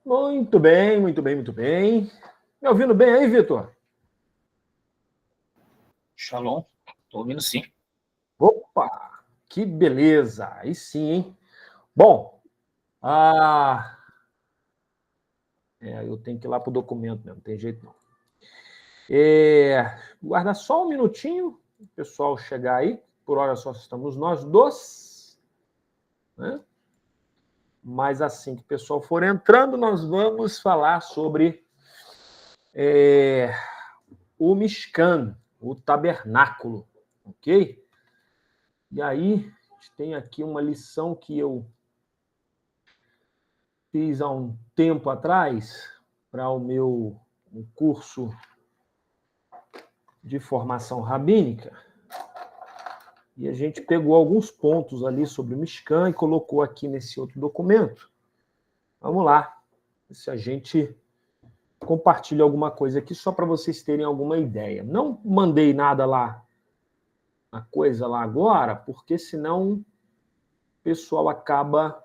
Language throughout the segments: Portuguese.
Muito bem, muito bem, muito bem. Me ouvindo bem aí, Vitor? Shalom, tô ouvindo sim. Opa, que beleza. Aí sim, hein? Bom, eu tenho que ir lá pro documento mesmo, não tem jeito não. Guarda só um minutinho, o pessoal chegar aí. Por hora só estamos nós dois, né? Mas assim que o pessoal for entrando, nós vamos falar sobre o Mishkan, o tabernáculo, ok? E aí, a gente tem aqui uma lição que eu fiz há um tempo atrás para o meu curso de formação rabínica. E a gente pegou alguns pontos ali sobre o Mishkan e colocou aqui nesse outro documento. Vamos lá, se a gente compartilha alguma coisa aqui só para vocês terem alguma ideia. Não mandei nada lá, a coisa lá agora, porque senão o pessoal acaba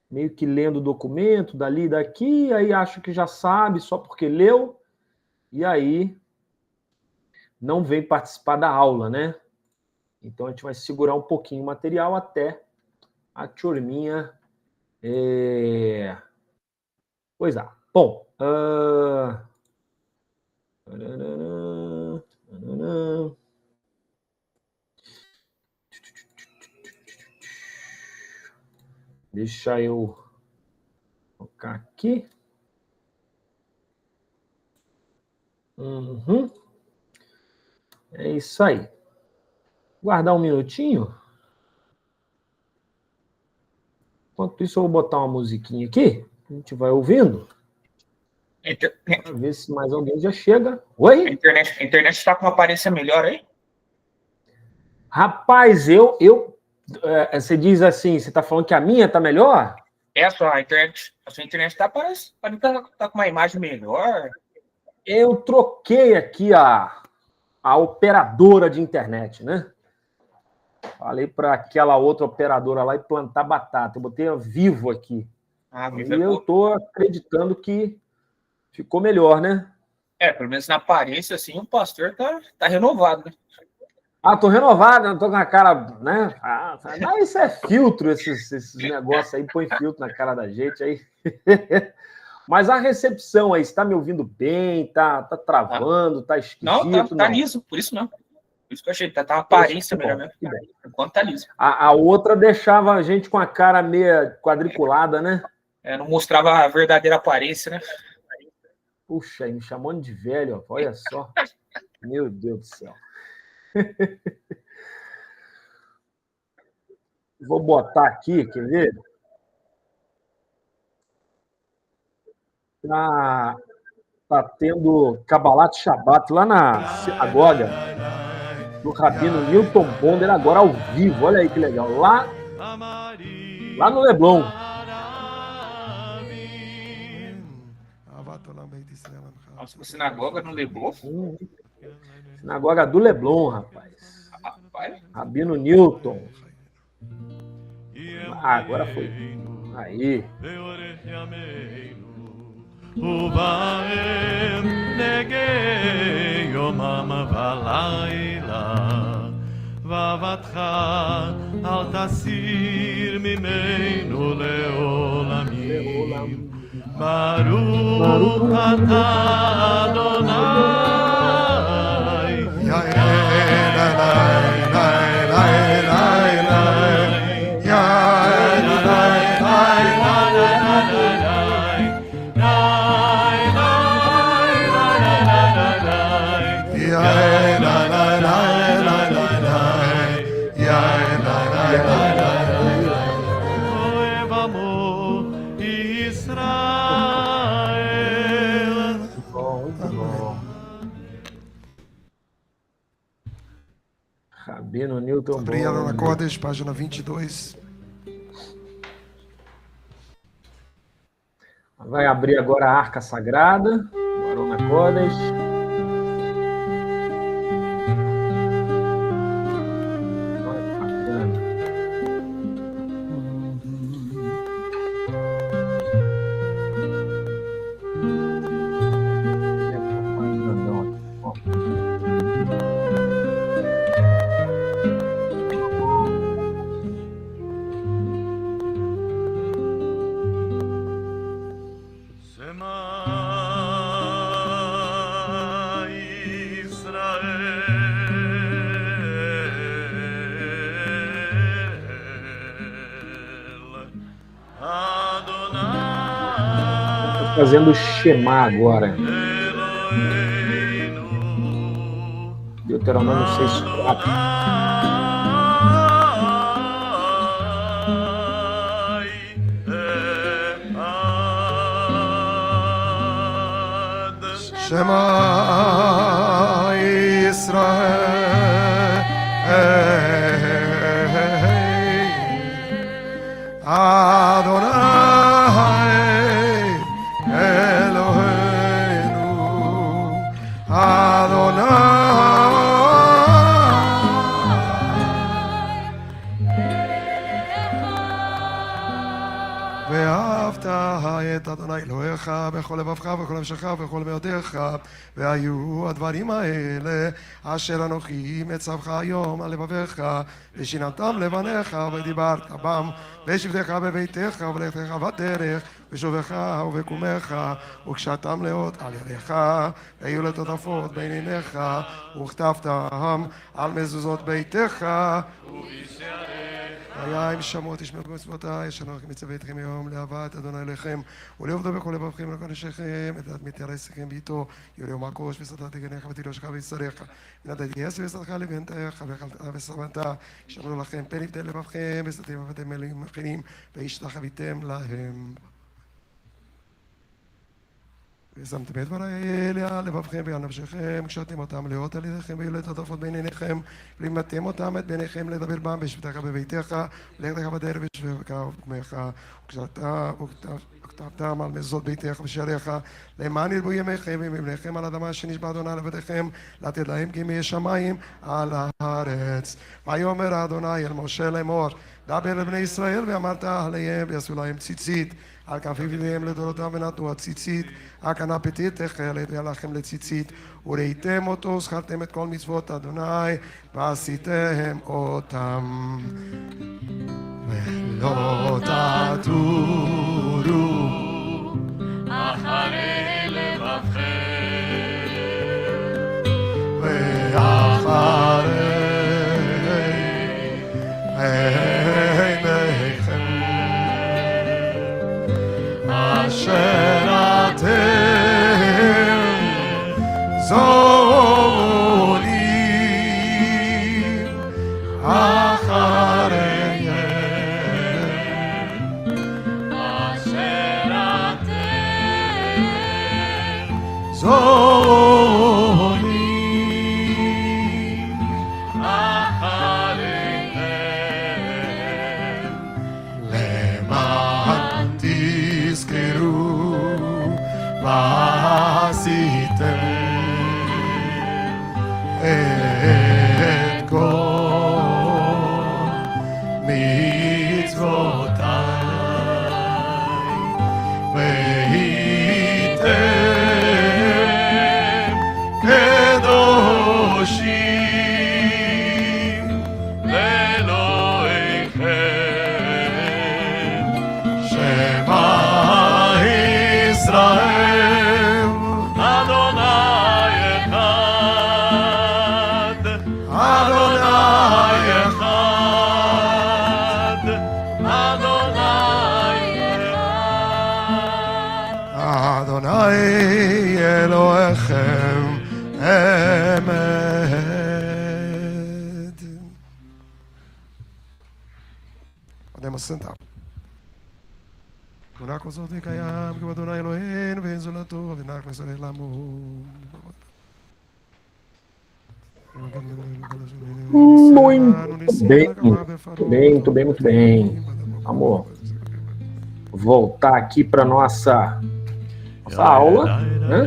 meio que lendo o documento dali e daqui, aí acha que já sabe só porque leu, e aí não vem participar da aula, né? Então a gente vai segurar um pouquinho o material até a turminha coisa. Bom, deixa eu colocar aqui. Uhum. É isso aí. Guardar um minutinho. Enquanto isso, eu vou botar uma musiquinha aqui. A gente vai ouvindo. Para ver se mais alguém já chega. Oi? A internet está com uma aparência melhor aí? Rapaz, você diz assim, você está falando que a minha está melhor? A sua internet parece tá com uma imagem melhor. Eu troquei aqui a operadora de internet, né? Falei para aquela outra operadora lá e plantar batata. Eu botei a Vivo aqui. Vivo e eu estou acreditando que ficou melhor, né? Pelo menos na aparência, assim, o pastor tá renovado, né? Tô renovado, não tô com a cara, né? Mas isso é filtro, esses negócios aí, põe filtro na cara da gente aí. Mas a recepção aí, você tá me ouvindo bem? Tá travando? Tá esquisito? Não, tá liso, por isso não. Por isso que eu achei, tá uma aparência melhor mesmo. Enquanto tá liso. A outra deixava a gente com a cara meio quadriculada, né? Não mostrava a verdadeira aparência, né? Puxa, me chamando de velho, ó, olha só. Meu Deus do céu. Vou botar aqui, quer ver? Tá tendo Kabbalat Shabbat lá na sinagoga do Rabino Newton Bonder, agora ao vivo. Olha aí que legal. Lá no Leblon. Nossa, sinagoga no Leblon? Sinagoga do Leblon, rapaz. Rabino Newton. Agora foi. Aí. ובהם נגי יומם ולילה ועבדך אל תסיר ממנו לעולמים ברוך אתה Rabino Newton Abri ela na Kodesh, página 22. Vai abrir agora a Arca Sagrada, agora na Kodesh. Estou fazendo o Shema agora. Deuteronômio 6:4. Shema Yisrael Adonai Eloheinu ואהבת את אדוני אלוהיך בכל לבבך ובכל נפשך ובכל מאודיך, והיו הדברים האלה אשר אנוכי מצווך היום על לבביך, ושיננתם לבניך ודיברת בם בשבתך בביתך ובלכתך בדרך בשובך ובקומך, וקשתם לאות על ידיך, והיו לטוטפות בין עיניך, וכתבתם על מזוזות ביתך היה אם שמעו תשמעו במצוותיי אשר אנוכי מצווה אתכם היום לאהבת אדוני אליכם ולעבדו בכל לבבכם ולכל נפשכם את מתיירסכם ביתו יוליום הקוש וסתת גניך ותלושך ויצריך ונתתי יס וסתך לבנתך ואכלת וסרבנת ישמרו לכם פן יבדל לבבכם וסתתם ואתם מלאים מכינים והשתחוויתם להם ושמתם את דברי האלה על לבבכם ועל נפשכם, קשרתם אותם לאות על ידיכם והיו לטוטפות בין עיניכם, ולימדתם אותם את ביניכם לדבר בם בשבתך בביתך, ולכתך בדרך בשבתך ובקומך, וכתבתם על מזוזות ביתך ושעריך, למען ירבו ימיכם ומבניכם על האדמה שנשבע אדוני לבתיכם, לתת להם כימי שמיים על הארץ. ויאמר אדוני אל משה לאמור, דבר לבני ישראל ואמרת עליהם ויעשו להם ציצית. על כנפי ידיהם לדורותם ונתנו הציצית, הקנה פתית תכלת והלכם לציצית, וראיתם אותו, זכרתם את כל מצוות אדוני, ועשיתם אותם. ולא תטורו אחרי לבבכם ואחרי עיניכם אשר אתם זונים אחריהם אשר אתם זונים אחריהם למען תזכרו מה עשיתם את כל מצוותיי והייתם קדושים לאלוהיכם שמע ישראל אדוני אחד אדוני אחד אדוני אחד אדוני אלוהיכם אמת. Podemos sentar. Una cosa de קיים, כי הוא אדוני אלוהינו ואין זולתו, ונח נסלח לעמו. Muito bem. Amor, voltar aqui para nossa aula, né?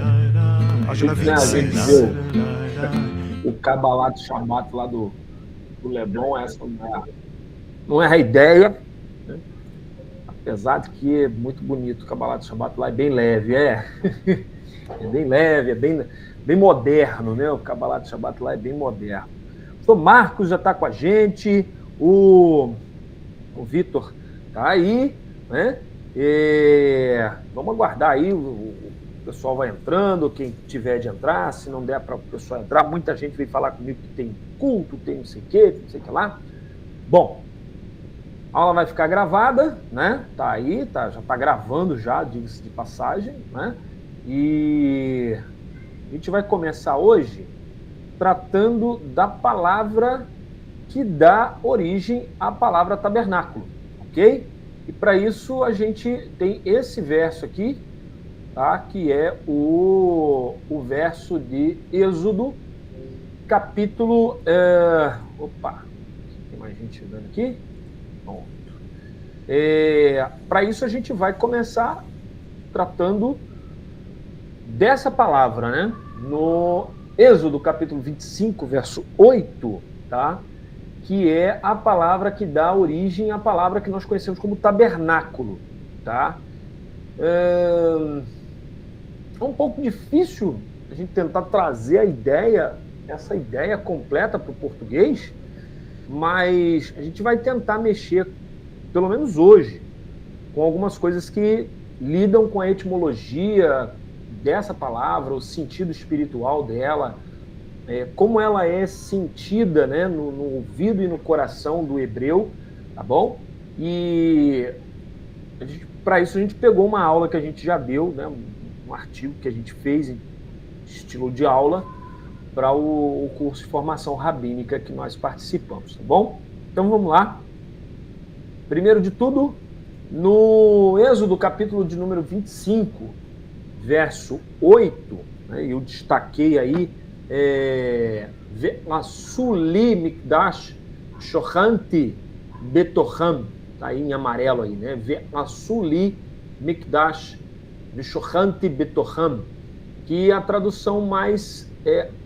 A gente viu o Kabbalat Shabbat lá do Leblon, essa não é a ideia, né? Apesar de que é muito bonito o Kabbalat Shabbat lá, é bem leve, é bem leve, é bem moderno, né? O Kabbalat Shabbat lá é bem moderno. O Marcos já está com a gente, o Vitor está aí, né? Vamos aguardar aí, o pessoal vai entrando, quem tiver de entrar, se não der para o pessoal entrar, muita gente vem falar comigo que tem culto, tem não sei o que lá. Bom, A aula vai ficar gravada, né? Tá aí, tá, já tá gravando já, diga-se de passagem, né? E a gente vai começar hoje tratando da palavra que dá origem à palavra tabernáculo, ok? E para isso a gente tem esse verso aqui, tá? Que é o verso de Êxodo, capítulo... Opa, tem mais gente andando aqui? Pronto. Para isso a gente vai começar tratando dessa palavra, né? No Êxodo, capítulo 25, verso 8, tá? Que é a palavra que dá origem à palavra que nós conhecemos como tabernáculo, tá? É um pouco difícil a gente tentar trazer essa ideia completa para o português, mas a gente vai tentar mexer, pelo menos hoje, com algumas coisas que lidam com a etimologia dessa palavra, o sentido espiritual dela, como ela é sentida, né, no ouvido e no coração do hebreu, tá bom? E para isso a gente pegou uma aula que a gente já deu, né, um artigo que a gente fez em estilo de aula para o curso de formação rabínica que nós participamos, tá bom? Então vamos lá. Primeiro de tudo, no Êxodo, capítulo de número 25, verso 8, né, eu destaquei aí Ve'asuli mikdash shochanti betocham, tá aí em amarelo aí, né? Ve'asuli mikdash shochanti betocham, que a tradução mais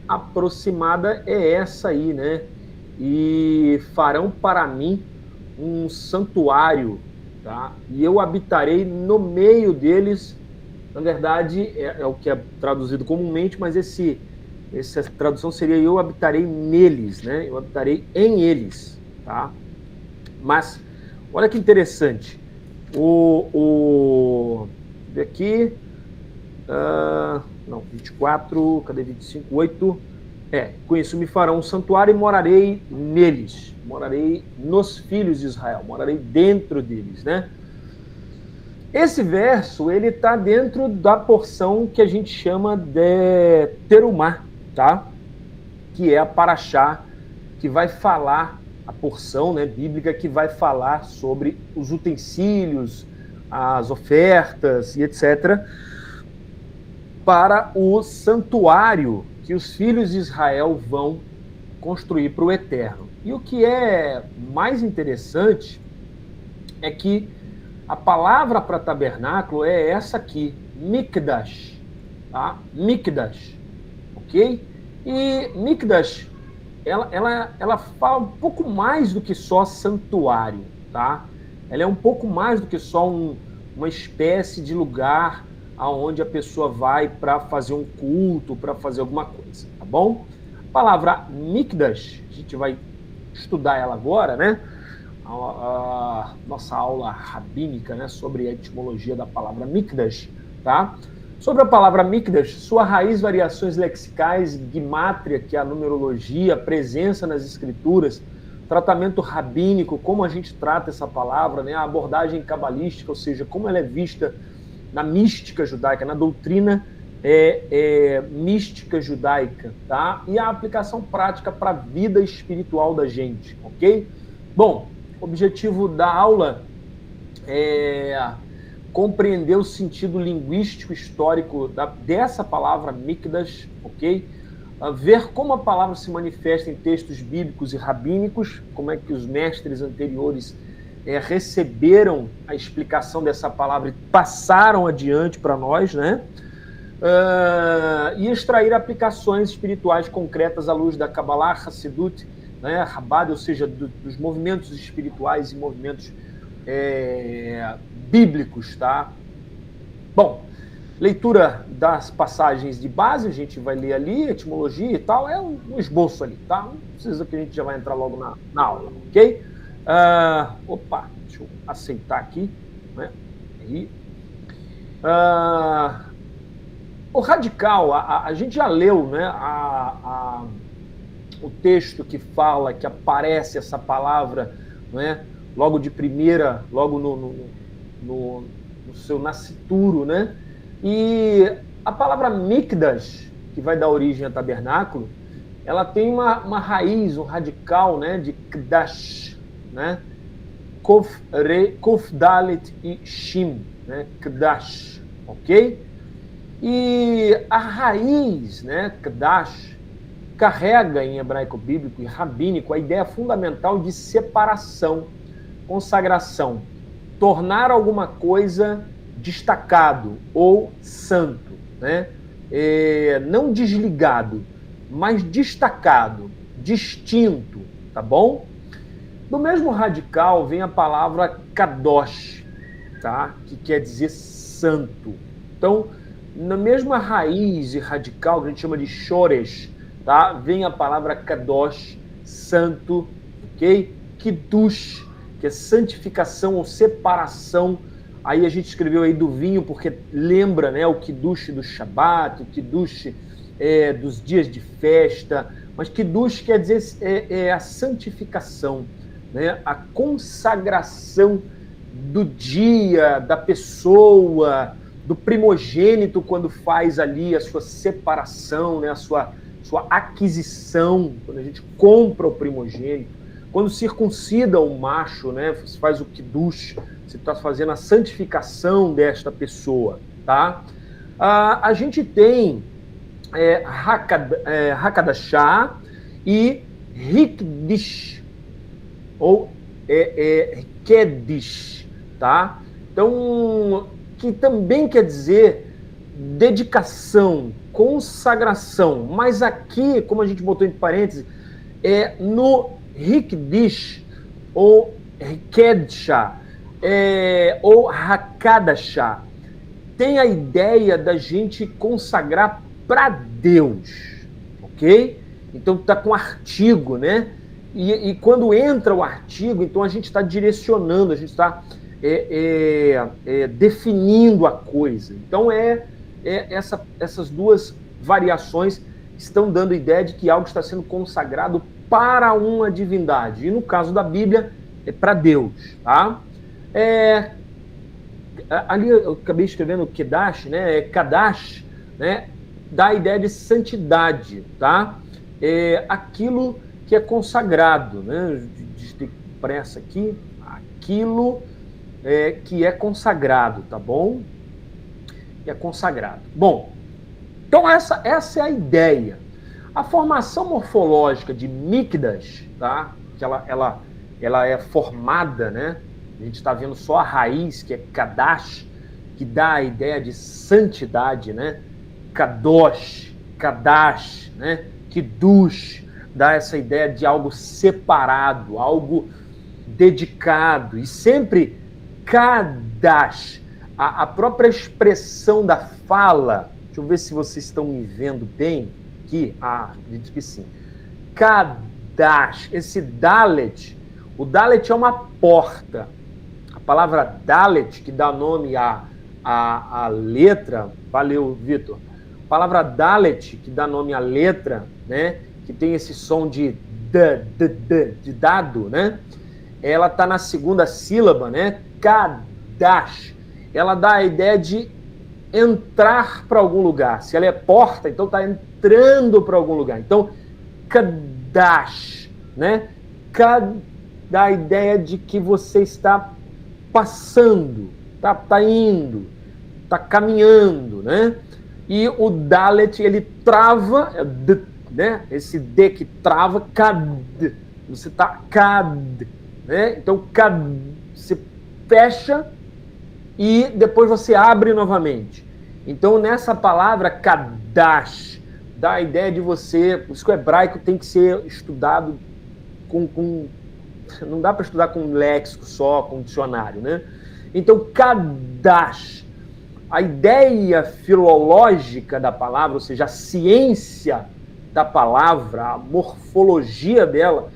aproximada é essa aí, né? E farão para mim um santuário, tá? E eu habitarei no meio deles. Na verdade, é o que é traduzido comumente, mas essa tradução seria eu habitarei neles, né? Eu habitarei em eles, tá? Mas, olha que interessante. Aqui, não, 24, cadê 25? 8. Com isso me farão um santuário e morarei neles. Morarei nos filhos de Israel, morarei dentro deles, né? Esse verso, ele está dentro da porção que a gente chama de Terumá, tá? Que é a paraxá, que vai falar, a porção, né, bíblica, que vai falar sobre os utensílios, as ofertas e etc., para o santuário que os filhos de Israel vão construir para o Eterno. E o que é mais interessante é que a palavra para tabernáculo é essa aqui, mikdash, tá? Mikdash, ok? E mikdash, ela fala um pouco mais do que só santuário, tá? Ela é um pouco mais do que só uma espécie de lugar aonde a pessoa vai para fazer um culto, para fazer alguma coisa, tá bom? A palavra mikdash, a gente vai estudar ela agora, né? A nossa aula rabínica, né, sobre a etimologia da palavra mikdash, tá? Sobre a palavra mikdash, sua raiz, variações lexicais, gimátria, que é a numerologia, presença nas escrituras, tratamento rabínico, como a gente trata essa palavra, né, a abordagem cabalística, ou seja, como ela é vista na mística judaica, na doutrina mística judaica, tá? E a aplicação prática para a vida espiritual da gente, ok? Bom, o objetivo da aula é compreender o sentido linguístico histórico dessa palavra mikdash, ok? Ver como a palavra se manifesta em textos bíblicos e rabínicos, como é que os mestres anteriores receberam a explicação dessa palavra e passaram adiante para nós, né? E extrair aplicações espirituais concretas à luz da Kabbalah, Hassidut, né, Rabad, ou seja, dos movimentos espirituais e movimentos bíblicos, tá? Bom, leitura das passagens de base, a gente vai ler ali, etimologia e tal, é um esboço ali, tá? Não precisa que a gente já vai entrar logo na aula, ok? Deixa eu aceitar aqui, né? Aí. O radical, a gente já leu, né, o texto que fala, que aparece essa palavra, né, logo de primeira, logo no seu nascituro, né? E a palavra mikdash, que vai dar origem a tabernáculo, ela tem uma raiz, um radical, né, de kdash, né? Kof dalet e shim, né? Kdash, ok? E a raiz, né, kdash, carrega em hebraico bíblico e rabínico a ideia fundamental de separação, consagração, tornar alguma coisa destacado ou santo, né? Não desligado, mas destacado, distinto, tá bom? Do mesmo radical vem a palavra kadosh, tá? Que quer dizer santo. Então, na mesma raiz e radical que a gente chama de shoresh, tá? Vem a palavra kadosh, santo, ok? Kiddush, que é santificação ou separação. Aí a gente escreveu aí do vinho, porque lembra, né, o Kiddush do Shabat, o Kiddush dos dias de festa, mas Kiddush quer dizer a santificação, né, a consagração do dia, da pessoa, do primogênito, quando faz ali a sua separação, né, a sua aquisição, quando a gente compra o primogênito, quando circuncida o macho, né, você faz o Kiddush, você está fazendo a santificação desta pessoa, tá? A gente tem Hakadashá e Hikdish, ou Kedish, tá? Então, que também quer dizer dedicação, consagração, mas aqui, como a gente botou entre parênteses, no Hikdish, ou Kedsha, ou Hakadashá, tem a ideia da gente consagrar para Deus, ok? Então está com artigo, né? E quando entra o artigo, então a gente está direcionando, a gente está definindo a coisa. Então essas duas variações estão dando a ideia de que algo está sendo consagrado para uma divindade. E no caso da Bíblia, é para Deus, tá? Ali eu acabei escrevendo Kedash, né? Kadash, né? Dá a ideia de santidade, tá? Aquilo que é consagrado, né? Tem pressa aqui. Aquilo que é consagrado, tá bom? Que é consagrado. Bom, então essa é a ideia. A formação morfológica de Mikdash, tá? Que ela é formada, né? A gente está vendo só a raiz, que é Kadash, que dá a ideia de santidade, né? Kadosh, Kadash, né? Kiddush, dá essa ideia de algo separado, algo dedicado. E sempre Kadash, a própria expressão da fala, deixa eu ver se vocês estão me vendo bem aqui. Acredito que sim. Kadash, esse Dalet, o Dalet é uma porta. A palavra Dalet, que dá nome à letra, valeu, Vitor. A palavra Dalet, que dá nome à letra, né, que tem esse som de dado, né, ela está na segunda sílaba, né, Kadash. Ela dá a ideia de entrar para algum lugar. Se ela é porta, então está entrando para algum lugar. Então, Kadash, né, dá a ideia de que você está passando, tá indo, tá caminhando, né? E o Dalet, ele trava, né? Esse D que trava, Kad, você tá Kad, né? Então, Kad, você fecha e depois você abre novamente. Então, nessa palavra Kadash, dá a ideia de você, por isso que o hebraico tem que ser estudado não dá para estudar com léxico só, com dicionário, né? Então, Kadash, a ideia filológica da palavra, ou seja, a ciência da palavra, a morfologia dela,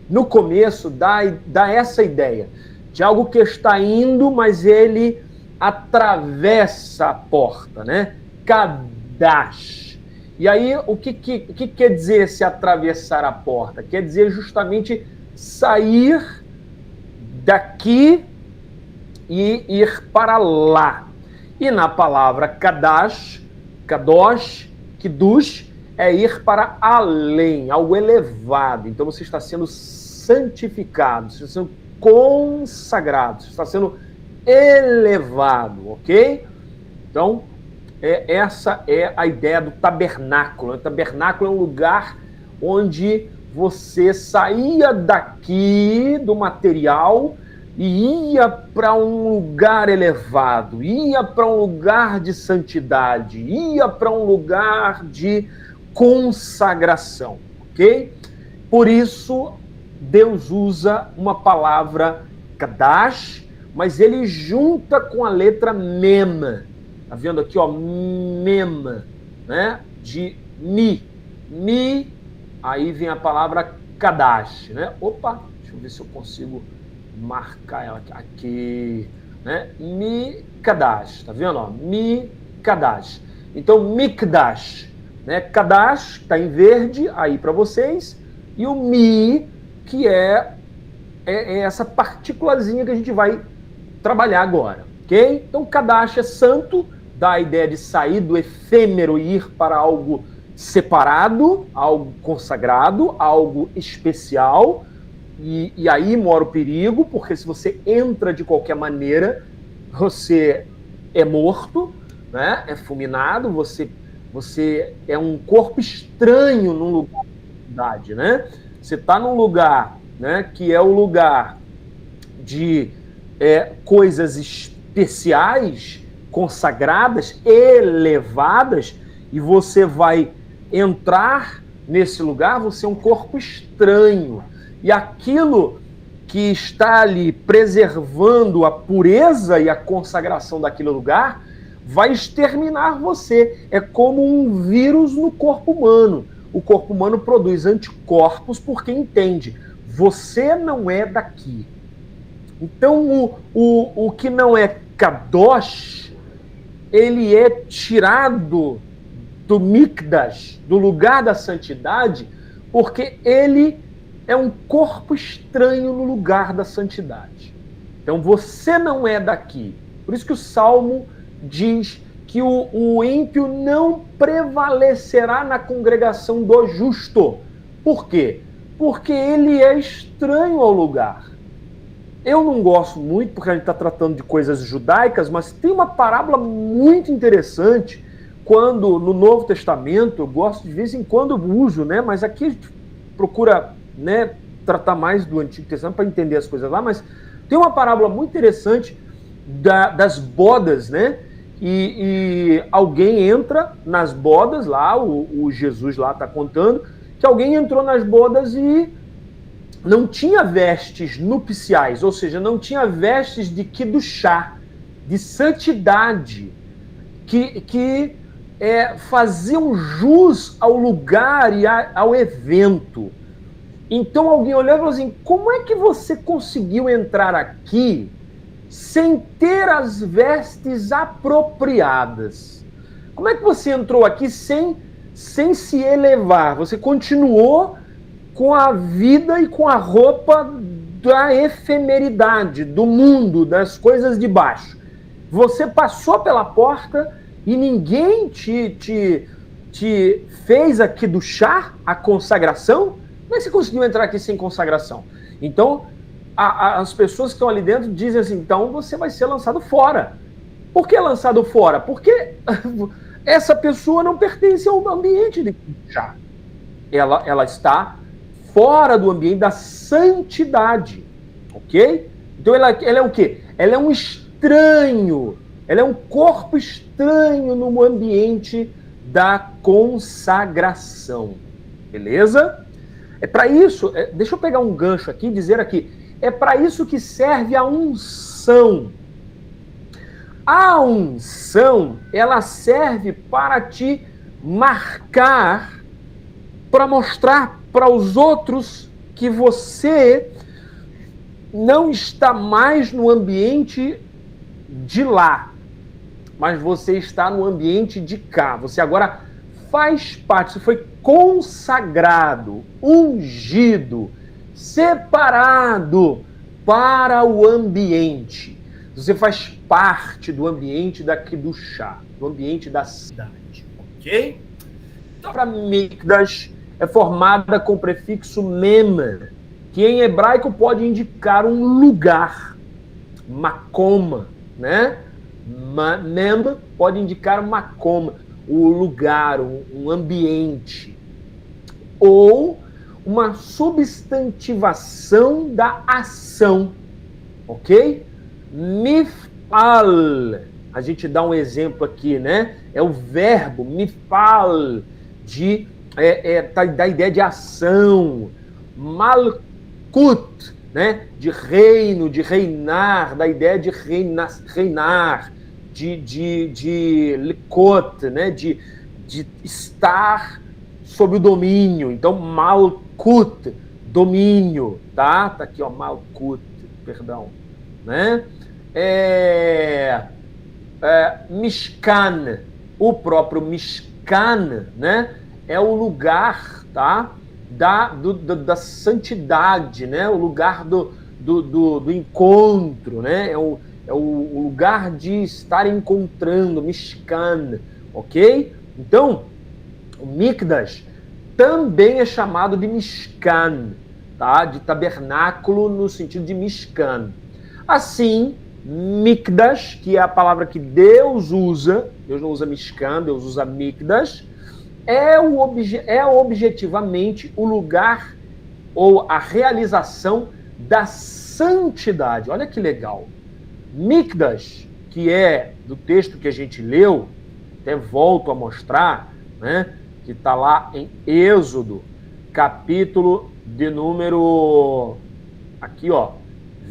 no começo dá essa ideia de algo que está indo, mas ele atravessa a porta, né? Kadash. E aí, o que quer dizer se atravessar a porta? Quer dizer justamente sair daqui e ir para lá. E na palavra Kadash, Kadosh, Kiddush, é ir para além, ao elevado. Então você está sendo santificado, você está sendo consagrado, você está sendo elevado, ok? Então, essa é a ideia do tabernáculo. O tabernáculo é um lugar onde você saía daqui do material e ia para um lugar elevado, ia para um lugar de santidade, ia para um lugar de consagração, ok? Por isso, Deus usa uma palavra Kadash, mas ele junta com a letra Mem. Tá vendo aqui, ó, Mem, né? De Mi. Mi, aí vem a palavra Kadash, né? Opa, deixa eu ver se eu consigo marcar ela aqui, né? Mi Kadash, tá vendo? Ó? Mi Kadash. Então, Mikdash, né? Kadash tá em verde aí para vocês, e o Mi, que é essa partículazinha que a gente vai trabalhar agora, ok? Então, Kadash é santo, dá a ideia de sair do efêmero e ir para algo separado, algo consagrado, algo especial. E aí mora o perigo, porque se você entra de qualquer maneira, você é morto, né? É fulminado, você é um corpo estranho num lugar de cidade, né? Você está num lugar, né, que é o lugar de coisas especiais, consagradas, elevadas, e você vai entrar nesse lugar, você é um corpo estranho. E aquilo que está ali preservando a pureza e a consagração daquele lugar vai exterminar você. É como um vírus no corpo humano. O corpo humano produz anticorpos porque entende, você não é daqui. Então, o que não é Kadosh, ele é tirado do Mikdash, do lugar da santidade, porque ele é um corpo estranho no lugar da santidade. Então, você não é daqui. Por isso que o Salmo diz que o ímpio não prevalecerá na congregação do justo. Por quê? Porque ele é estranho ao lugar. Eu não gosto muito, porque a gente está tratando de coisas judaicas, mas tem uma parábola muito interessante, quando no Novo Testamento, eu gosto de vez em quando eu uso, né? Mas aqui a gente procura, né, tratar mais do Antigo Testamento para entender as coisas lá, mas tem uma parábola muito interessante das bodas, né? E alguém entra nas bodas lá, o Jesus lá está contando, que alguém entrou nas bodas e não tinha vestes nupciais, ou seja, não tinha vestes de kiddushá, de santidade, que faziam jus ao lugar e ao evento. Então alguém olhou e falou assim, como é que você conseguiu entrar aqui sem ter as vestes apropriadas? Como é que você entrou aqui sem se elevar? Você continuou com a vida e com a roupa da efemeridade, do mundo, das coisas de baixo. Você passou pela porta e ninguém te fez aqui do chá, a consagração? Como é que você conseguiu entrar aqui sem consagração? Então, as pessoas que estão ali dentro dizem assim, então você vai ser lançado fora. Por que lançado fora? Porque essa pessoa não pertence ao ambiente de chá. Ela está fora do ambiente da santidade, ok? Então ela é o quê? Ela é um estranho, ela é um corpo estranho no ambiente da consagração, beleza? É para isso, deixa eu pegar um gancho aqui e dizer aqui, é para isso que serve a unção. A unção, ela serve para te marcar, para mostrar para os outros que você não está mais no ambiente de lá, mas você está no ambiente de cá. Você agora faz parte, você foi consagrado, ungido, separado para o ambiente. Você faz parte do ambiente da Kedushá, do ambiente da cidade, ok? Então, para Mikdash é formada com o prefixo mem, que em hebraico pode indicar um lugar, makom, né? Mem pode indicar makom, o lugar, um ambiente, ou uma substantivação da ação, ok? Mifal, a gente dá um exemplo aqui, né? É o verbo mifal, da ideia de ação. Malkut, né? De reino, de reinar, da ideia de reinar, de likot, né? De estar sob o domínio. Então, Malkut, domínio, tá? Tá aqui, ó, Malkut, perdão, né? Mishkan, o próprio Mishkan, né? É o lugar, tá? Da santidade, né? O lugar do encontro, né? É o lugar de estar encontrando, Mishkan, ok? Então, o Mikdash também é chamado de Mishkan, tá? De tabernáculo no sentido de Mishkan. Assim, Mikdash, que é a palavra que Deus usa, Deus não usa Mishkan, Deus usa Mikdash, é objetivamente o lugar ou a realização da santidade. Olha que legal. Mikdash, que é do texto que a gente leu, até volto a mostrar, né, que está lá em Êxodo, capítulo de número, aqui ó,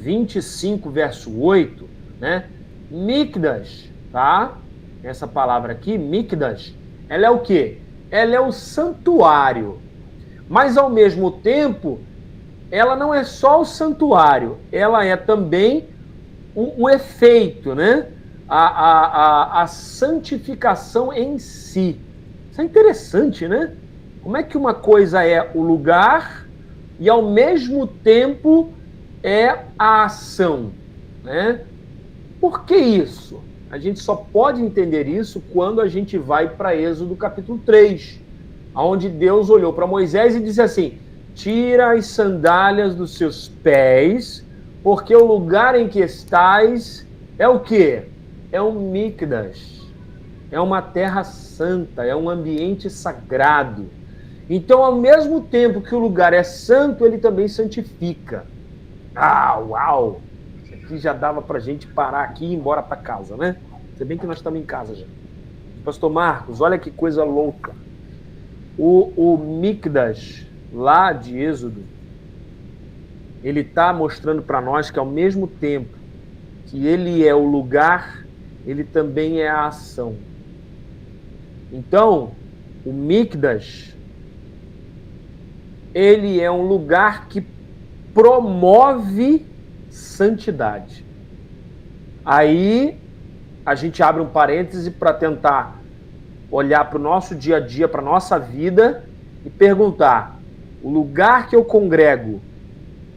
25, verso 8, né? Mikdash, tá? Essa palavra aqui, Mikdash, ela é o quê? Ela é o santuário. Mas, ao mesmo tempo, ela não é só o santuário, ela é também o efeito, né? A santificação em si. Isso é interessante, né? Como é que uma coisa é o lugar e, ao mesmo tempo, é a ação, né? Por que isso? A gente só pode entender isso quando a gente vai para Êxodo capítulo 3, onde Deus olhou para Moisés e disse assim: tira as sandálias dos seus pés, porque o lugar em que estás é o quê? É um Mikdash, é uma terra santa, é um ambiente sagrado. Então, ao mesmo tempo que o lugar é santo, ele também santifica. Ah, uau! Isso aqui já dava pra gente parar aqui e ir embora para casa, né? Se bem que nós estamos em casa já. Pastor Marcos, olha que coisa louca. O Mikdash, lá de Êxodo, ele está mostrando para nós que, ao mesmo tempo que ele é o lugar, ele também é a ação. Então, o Mikdash, ele é um lugar que promove santidade. Aí a gente abre um parêntese para tentar olhar para o nosso dia a dia, para a nossa vida e perguntar: o lugar que eu congrego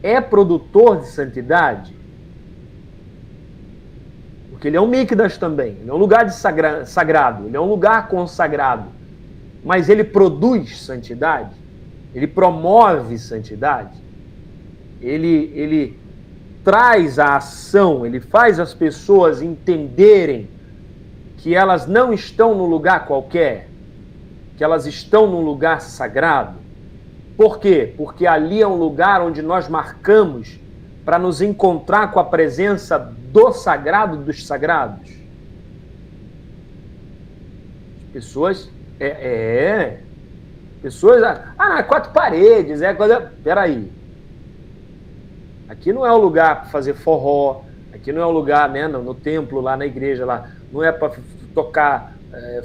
é produtor de santidade? Porque ele é um Mikdash também, ele é um lugar de sagrado, ele é um lugar consagrado, mas ele produz santidade? Ele promove santidade? Ele traz a ação, ele faz as pessoas entenderem que elas não estão num lugar qualquer, que elas estão num lugar sagrado. Por quê? Porque ali é um lugar onde nós marcamos para nos encontrar com a presença do sagrado dos sagrados. Pessoas... Pessoas... quatro paredes, coisa... Peraí. Aqui não é o lugar para fazer forró, aqui não é o lugar, né, no templo, lá na igreja, lá, não é para tocar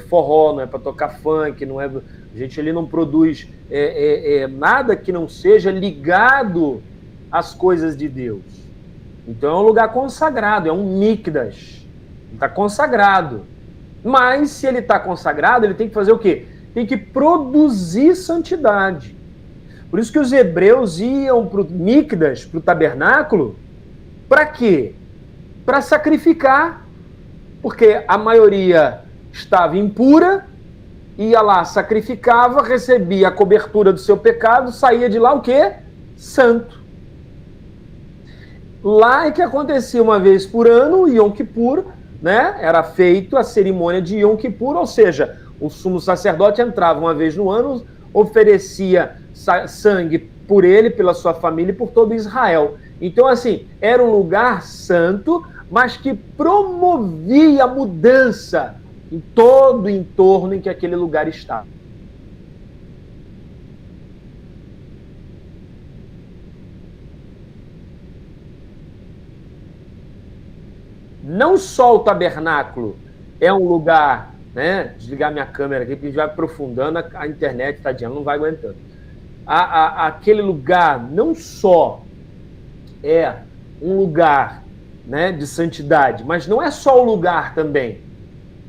forró, não é para tocar funk, não é, a gente ali não produz nada que não seja ligado às coisas de Deus. Então é um lugar consagrado, é um Mikdash, está consagrado. Mas se ele está consagrado, ele tem que fazer o quê? Tem que produzir santidade. Por isso que os hebreus iam para o Mikdash, para o tabernáculo, Para quê? Para sacrificar, porque a maioria estava impura, ia lá, sacrificava, recebia a cobertura do seu pecado, saía de lá o quê? Santo. Lá é que acontecia uma vez por ano, o Yom Kippur, né? Era feito a cerimônia de Yom Kippur, ou seja, o sumo sacerdote entrava uma vez no ano, oferecia sangue por ele, pela sua família e por todo Israel. Então, assim, era um lugar santo, mas que promovia a mudança em todo o entorno em que aquele lugar estava. Não só o tabernáculo é um lugar, né? Desligar minha câmera aqui, porque a gente vai aprofundando, a internet, tadinha, não vai aguentando. Aquele lugar não só é um lugar, né, de santidade, mas não é só o lugar também,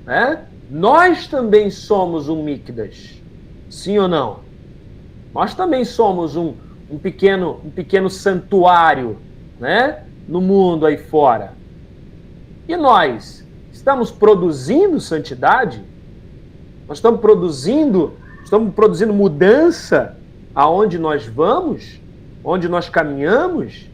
né? Nós também somos um Mikdash, sim ou não? Nós também somos um pequeno santuário, né, no mundo aí fora. E nós estamos produzindo santidade? Nós estamos produzindo mudança aonde nós vamos? Onde nós caminhamos?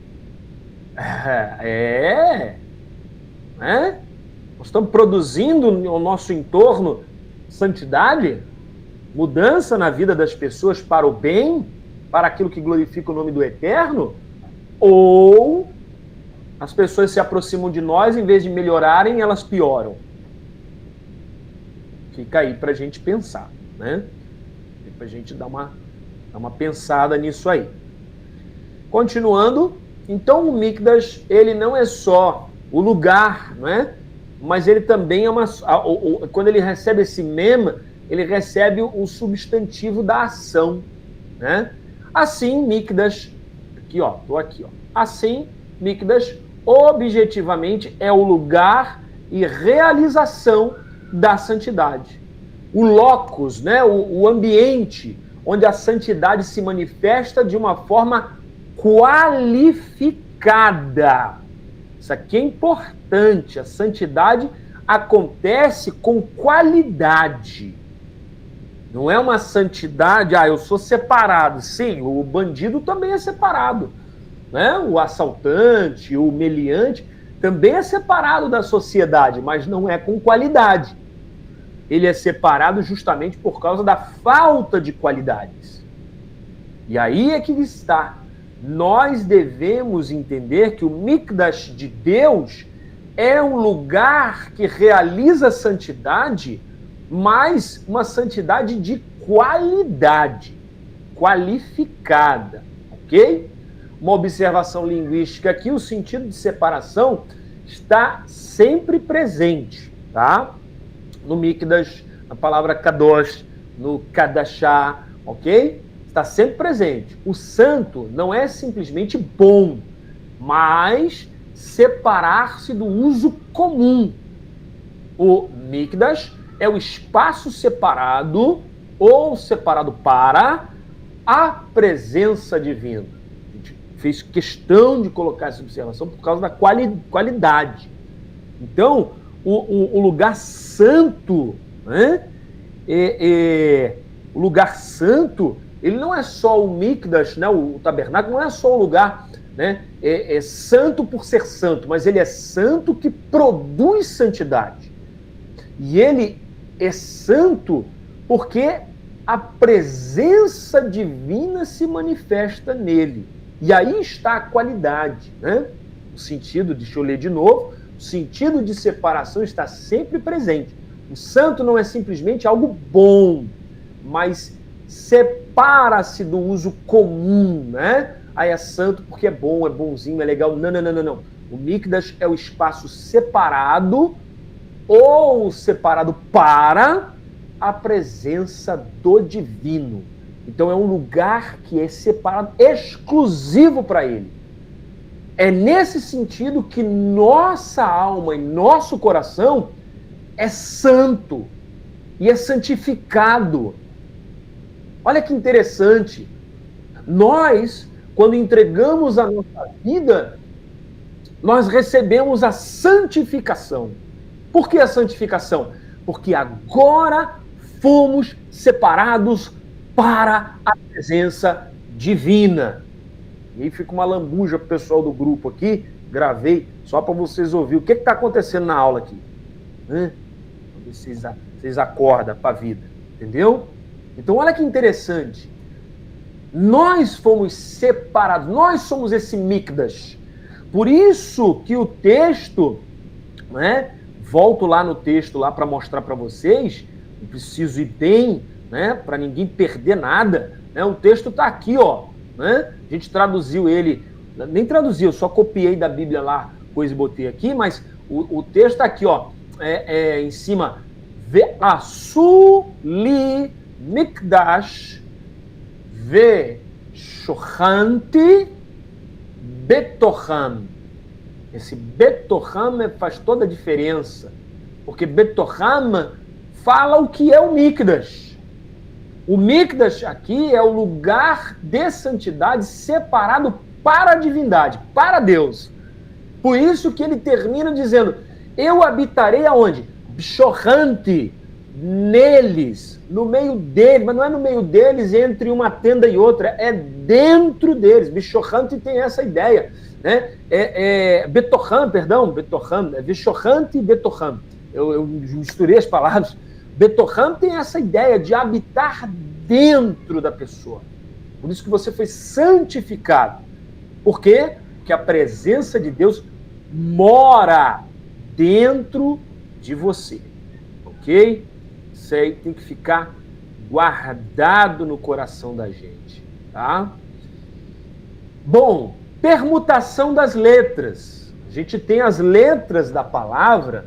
Nós estamos produzindo no nosso entorno santidade? Mudança na vida das pessoas para o bem? Para aquilo que glorifica o nome do Eterno? Ou as pessoas se aproximam de nós, em vez de melhorarem, elas pioram? Fica aí para a gente pensar, né? Para a gente dar uma pensada nisso aí. Continuando, então o Mikdash, ele não é só o lugar, não é? Mas ele também é quando ele recebe esse mem, ele recebe o substantivo da ação, né? Assim, Mikdash, aqui ó, tô aqui ó. Assim, Mikdash objetivamente é o lugar e realização da santidade. O locus, né, o ambiente onde a santidade se manifesta de uma forma qualificada. Isso aqui é importante. A santidade acontece com qualidade. Não é uma santidade, eu sou separado. Sim, o bandido também é separado, né? O assaltante, o meliante também é separado da sociedade, mas não é com qualidade. Ele é separado justamente por causa da falta de qualidades. E aí é que está. Nós devemos entender que o Mikdash de Deus é um lugar que realiza santidade, mas uma santidade de qualidade, qualificada, ok? Uma observação linguística aqui, o sentido de separação está sempre presente, tá? No Mikdash, na palavra Kadosh, no Kadashá, ok? Está sempre presente. O santo não é simplesmente bom, mas separar-se do uso comum. O Mikdash é o espaço separado ou separado para a presença divina. A gente fez questão de colocar essa observação por causa da qualidade. Então, o lugar santo, né? O lugar santo, ele não é só o Mikdash, né? O tabernáculo não é só o lugar, né? É santo por ser santo, mas ele é santo que produz santidade. E ele é santo porque a presença divina se manifesta nele. E aí está a qualidade, né? O sentido, deixa eu ler de novo, o sentido de separação está sempre presente. O santo não é simplesmente algo bom, mas separa-se do uso comum, né? Aí é santo porque é bom, é bonzinho, é legal. Não. O Mikdash é o espaço separado ou separado para a presença do divino. Então é um lugar que é separado, exclusivo para ele. É nesse sentido que nossa alma e nosso coração é santo e é santificado. Olha que interessante. Nós, quando entregamos a nossa vida, nós recebemos a santificação. Por que a santificação? Porque agora fomos separados para a presença divina. E aí fica uma lambuja pro pessoal do grupo aqui, gravei só para vocês ouvirem o que está acontecendo na aula aqui. Vocês acordam para a vida, entendeu? Então olha que interessante. Nós fomos separados, nós somos esse Mikdash. Por isso que o texto, né, volto lá no texto lá para mostrar para vocês, não preciso ir bem, né, para ninguém perder nada, né? O texto está aqui, ó, né? A gente traduziu ele, nem traduziu, só copiei da Bíblia lá, coisa e botei aqui, mas o texto está aqui, ó, em cima, Ve'asu li mikdash ve'shochanti betocham. Esse betocham faz toda a diferença, porque betocham fala o que é o mikdash. O mikdash aqui é o lugar de santidade separado para a divindade, para Deus. Por isso que ele termina dizendo, eu habitarei aonde? Bishochanti, neles, no meio deles, mas não é no meio deles entre uma tenda e outra, é dentro deles. Bishochanti tem essa ideia, né? Betocham, Bishochanti e Betocham. Eu misturei as palavras. Betocham tem essa ideia de habitar dentro da pessoa. Por isso que você foi santificado. Por quê? Porque a presença de Deus mora dentro de você. Ok? Isso aí tem que ficar guardado no coração da gente. Tá? Bom, permutação das letras. A gente tem as letras da palavra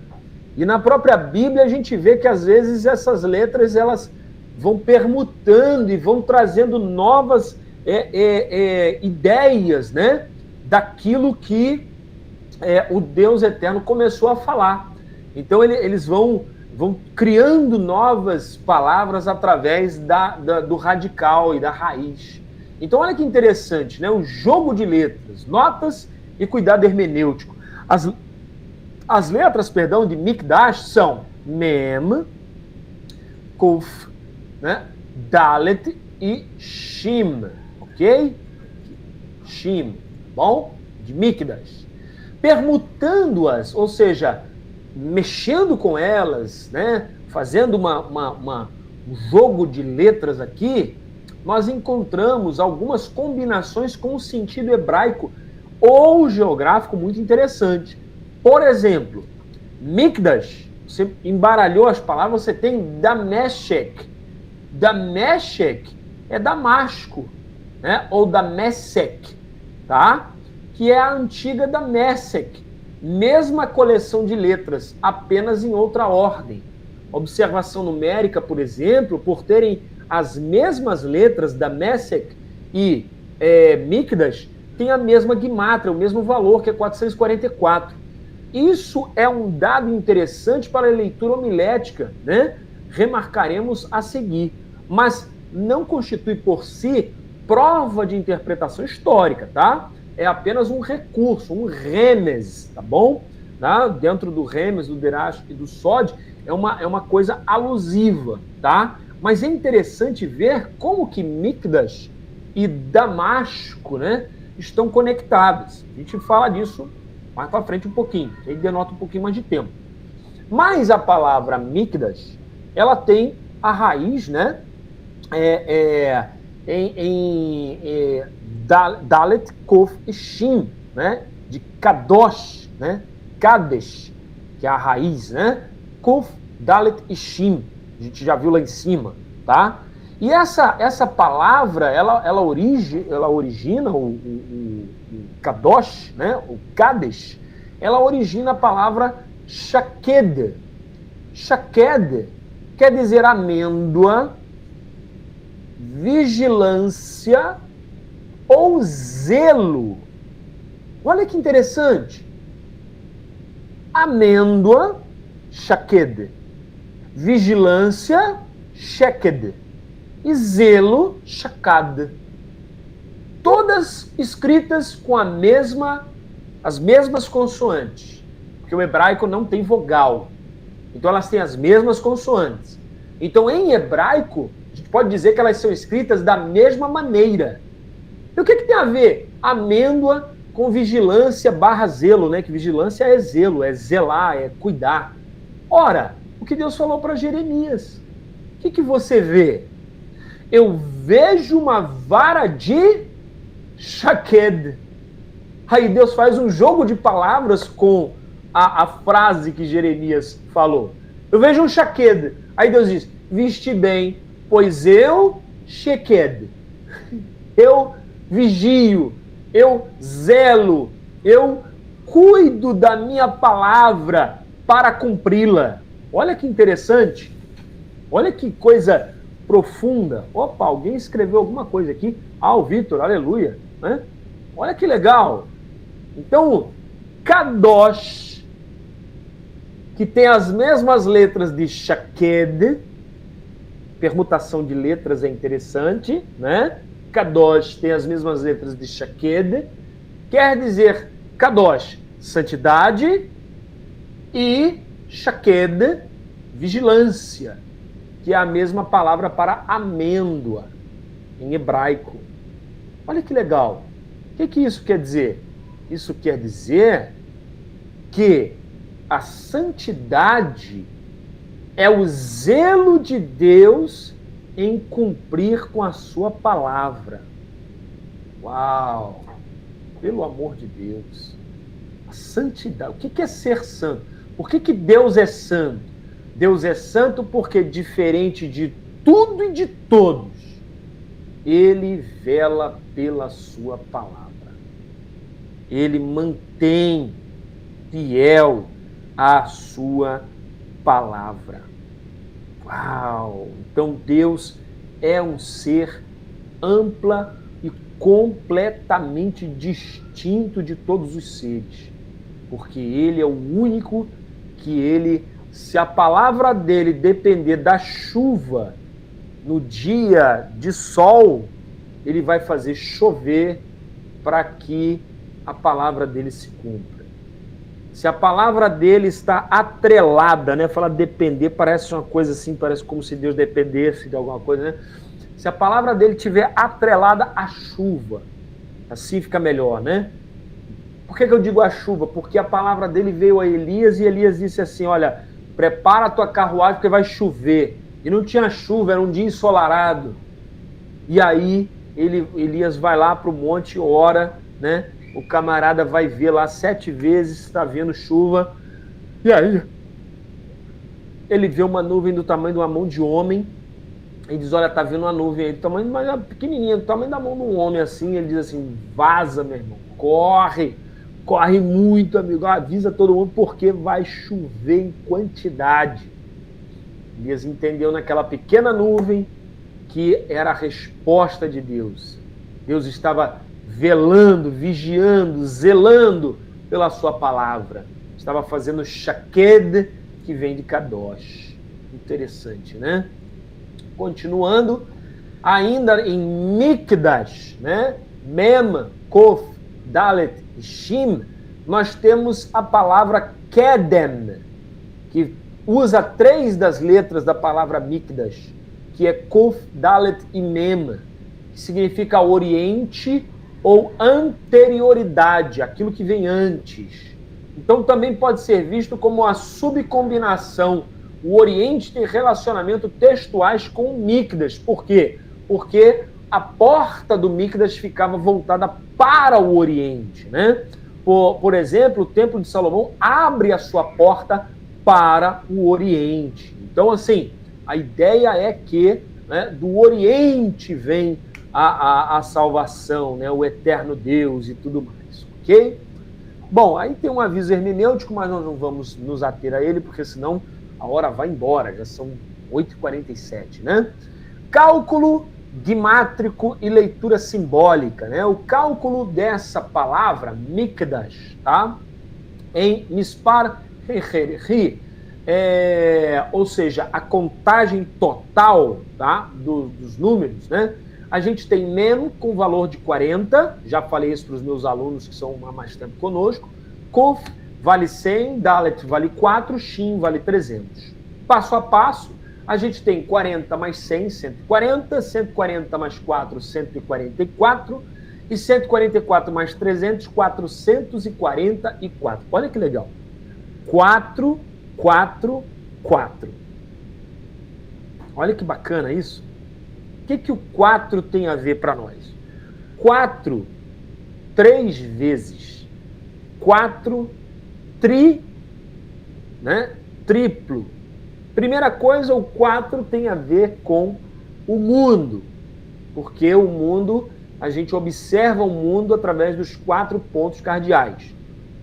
e na própria Bíblia a gente vê que às vezes essas letras elas vão permutando e vão trazendo novas ideias, né? Daquilo que o Deus Eterno começou a falar. Então eles vão criando novas palavras através do radical e da raiz. Então olha que interessante, né? O jogo de letras, notas e cuidado hermenêutico. As letras, de Mikdash são Mem, Kuf, né? Dalet e Shim, ok? Shim, bom? De Mikdash. Permutando-as, ou seja, mexendo com elas, né? Fazendo um jogo de letras aqui, nós encontramos algumas combinações com o sentido hebraico ou geográfico muito interessante. Por exemplo, Mikdash, você embaralhou as palavras, você tem Dameshek. Dameshek é Damasco, né? Ou Damesek, tá? Que é a antiga Damesek. Mesma coleção de letras, apenas em outra ordem. Observação numérica, por exemplo, por terem as mesmas letras Damesek e Mikdash, tem a mesma guimátria, o mesmo valor, que é 444. Isso é um dado interessante para a leitura homilética, né? Remarcaremos a seguir. Mas não constitui por si prova de interpretação histórica, tá? É apenas um recurso, um remes, tá bom? Tá? Dentro do remes, do derash e do sod, é uma coisa alusiva, tá? Mas é interessante ver como que Mikdash e Damasco, né, estão conectados. A gente fala disso mais para frente um pouquinho, aí denota um pouquinho mais de tempo. Mas a palavra Mikdash, ela tem a raiz, né, Dalet, Kof e Shin, né, de Kadosh, né, Kadesh, que é a raiz, né, Kof, Dalet e Shin, a gente já viu lá em cima, tá? E essa palavra, ela origina o Kadosh, né, o Kadesh, ela origina a palavra Shaked. Shaked quer dizer amêndoa, vigilância ou zelo. Olha que interessante. Amêndoa, Shaked. Vigilância, Sheked. E zelo, Shakad. Todas escritas com a mesma as mesmas consoantes, porque o hebraico não tem vogal. Então elas têm as mesmas consoantes. Então em hebraico, a gente pode dizer que elas são escritas da mesma maneira. E o que tem a ver amêndoa com vigilância / zelo, né? Que vigilância é zelo, é zelar, é cuidar. Ora, o que Deus falou para Jeremias? O que você vê? Eu vejo uma vara de shaked. Aí Deus faz um jogo de palavras com a frase que Jeremias falou. Eu vejo um shaked. Aí Deus diz, viste bem, pois eu shaked. Eu vigio, eu zelo, eu cuido da minha palavra para cumpri-la. Olha que interessante. Olha que coisa profunda. Opa, alguém escreveu alguma coisa aqui. Ah, o Vitor, aleluia. Né? Olha que legal. Então, Kadosh, que tem as mesmas letras de Shaked, permutação de letras é interessante, né? Kadosh tem as mesmas letras de Shaked, quer dizer Kadosh, santidade, e Shaked, vigilância, que é a mesma palavra para amêndoa, em hebraico. Olha que legal. O que isso quer dizer? Isso quer dizer que a santidade é o zelo de Deus em cumprir com a sua palavra. Uau! Pelo amor de Deus. A santidade. O que é ser santo? Por que Deus é santo? Deus é santo porque, diferente de tudo e de todos, Ele vela pela sua palavra. Ele mantém fiel a sua palavra. Uau! Então Deus é um ser ampla e completamente distinto de todos os seres, porque Ele é o único que se a palavra dele depender da chuva no dia de sol, Ele vai fazer chover para que a palavra dele se cumpra. Se a palavra dele está atrelada, né? Falar depender parece uma coisa assim, parece como se Deus dependesse de alguma coisa, né? Se a palavra dele estiver atrelada à chuva, assim fica melhor, né? Por que eu digo a chuva? Porque a palavra dele veio a Elias e Elias disse assim, olha, prepara a tua carruagem porque vai chover. E não tinha chuva, era um dia ensolarado. E aí Elias vai lá para o monte, ora, né? O camarada vai ver lá 7 vezes, está vendo chuva. E aí ele vê uma nuvem do tamanho de uma mão de homem. Ele diz, olha, tá vendo uma nuvem aí do tamanho, mas pequenininha, do tamanho da mão de um homem assim. Ele diz assim, vaza, meu irmão, corre muito, amigo, avisa todo mundo porque vai chover em quantidade. Elias entendeu naquela pequena nuvem que era a resposta de Deus. Deus estava velando, vigiando, zelando pela sua palavra. Estava fazendo shaked, que vem de Kadosh. Interessante, né? Continuando, ainda em Mikdash, né? Mem, Kof, Dalet e Shim, nós temos a palavra Kedem, que usa 3 das letras da palavra Mikdash, que é Kof, Dalet e Mem, que significa oriente ou anterioridade, aquilo que vem antes. Então também pode ser visto como uma subcombinação. O Oriente tem relacionamento textuais com o Mikdash. Por quê? Porque a porta do Mikdash ficava voltada para o Oriente, né? Por exemplo, o Templo de Salomão abre a sua porta para o Oriente. Então, assim, a ideia é que, né, do Oriente vem a salvação, né, o eterno Deus e tudo mais, ok? Bom, aí tem um aviso hermenêutico, mas nós não vamos nos ater a ele, porque senão a hora vai embora, já são 8h47, né? Cálculo guimátrico e leitura simbólica, né? O cálculo dessa palavra, Mikdash, tá? Em Mispar Hecheri, ou seja, a contagem total, tá? Dos números, né? A gente tem Mem com valor de 40, já falei isso para os meus alunos que são há mais tempo conosco. Kuf vale 100, Dalet vale 4, Shin vale 300. Passo a passo, a gente tem 40 mais 100, 140, 140 mais 4, 144, e 144 mais 300, 444. Olha que legal. 4, 4, 4. Olha que bacana isso. O que o 4 tem a ver para nós? 4, 3 vezes. 4, né? Triplo. Primeira coisa, o 4 tem a ver com o mundo. Porque o mundo, a gente observa o mundo através dos 4 pontos cardeais.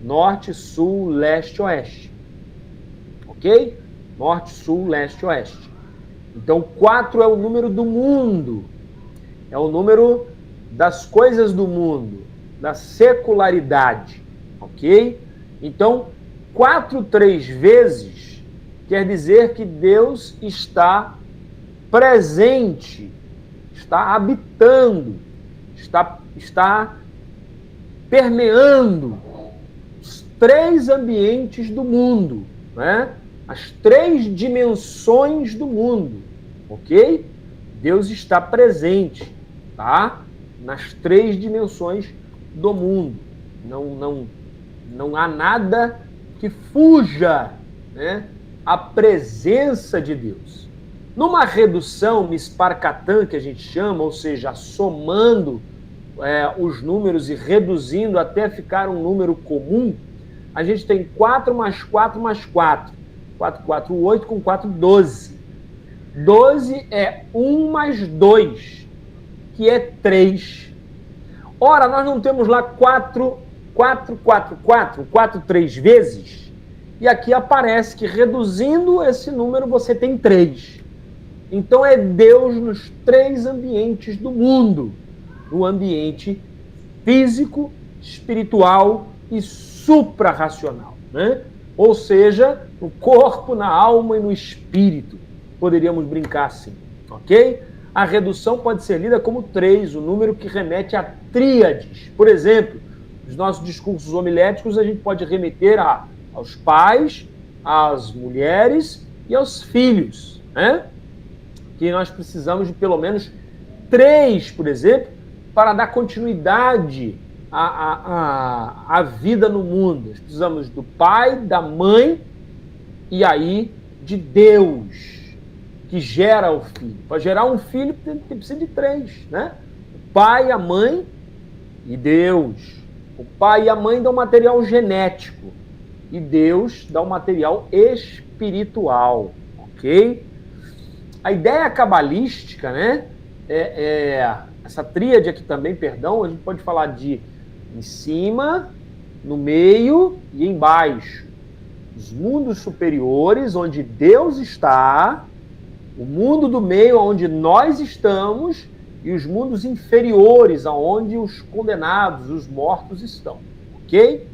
Norte, sul, leste, oeste. Ok? Norte, sul, leste, oeste. Então, 4 é o número do mundo. É o número das coisas do mundo, da secularidade. Ok? Então, 4 3 vezes quer dizer que Deus está presente, está habitando, está permeando os 3 ambientes do mundo, né? As 3 dimensões do mundo, ok? Deus está presente, tá? Nas 3 dimensões do mundo. Não há nada que fuja, né, a presença de Deus. Numa redução, misparcatã, que a gente chama, ou seja, somando os números e reduzindo até ficar um número comum, a gente tem 4 mais 4 mais 4. 4, 4, 8, com 4, 12. 12 é 1 mais 2, que é 3. Ora, nós não temos lá 4, 4, 4, 4, 4 3 vezes, e aqui aparece que reduzindo esse número você tem 3. Então é Deus nos 3 ambientes do mundo, no ambiente físico, espiritual e suprarracional, né? Ou seja, no corpo, na alma e no espírito. Poderíamos brincar assim, ok? A redução pode ser lida como 3, o número que remete a tríades. Por exemplo, nos nossos discursos homiléticos, a gente pode remeter aos pais, às mulheres e aos filhos, né? Que nós precisamos de pelo menos 3, por exemplo, para dar continuidade à vida no mundo. Nós precisamos do pai, da mãe e aí de Deus, que gera o filho. Para gerar um filho, precisa de 3, né? O pai, a mãe e Deus. O pai e a mãe dão material genético e Deus dá o material espiritual, ok? A ideia cabalística, né? Essa tríade aqui também, perdão, a gente pode falar de em cima, no meio e embaixo. Os mundos superiores, onde Deus está, o mundo do meio, onde nós estamos, e os mundos inferiores, onde os condenados, os mortos estão. Ok?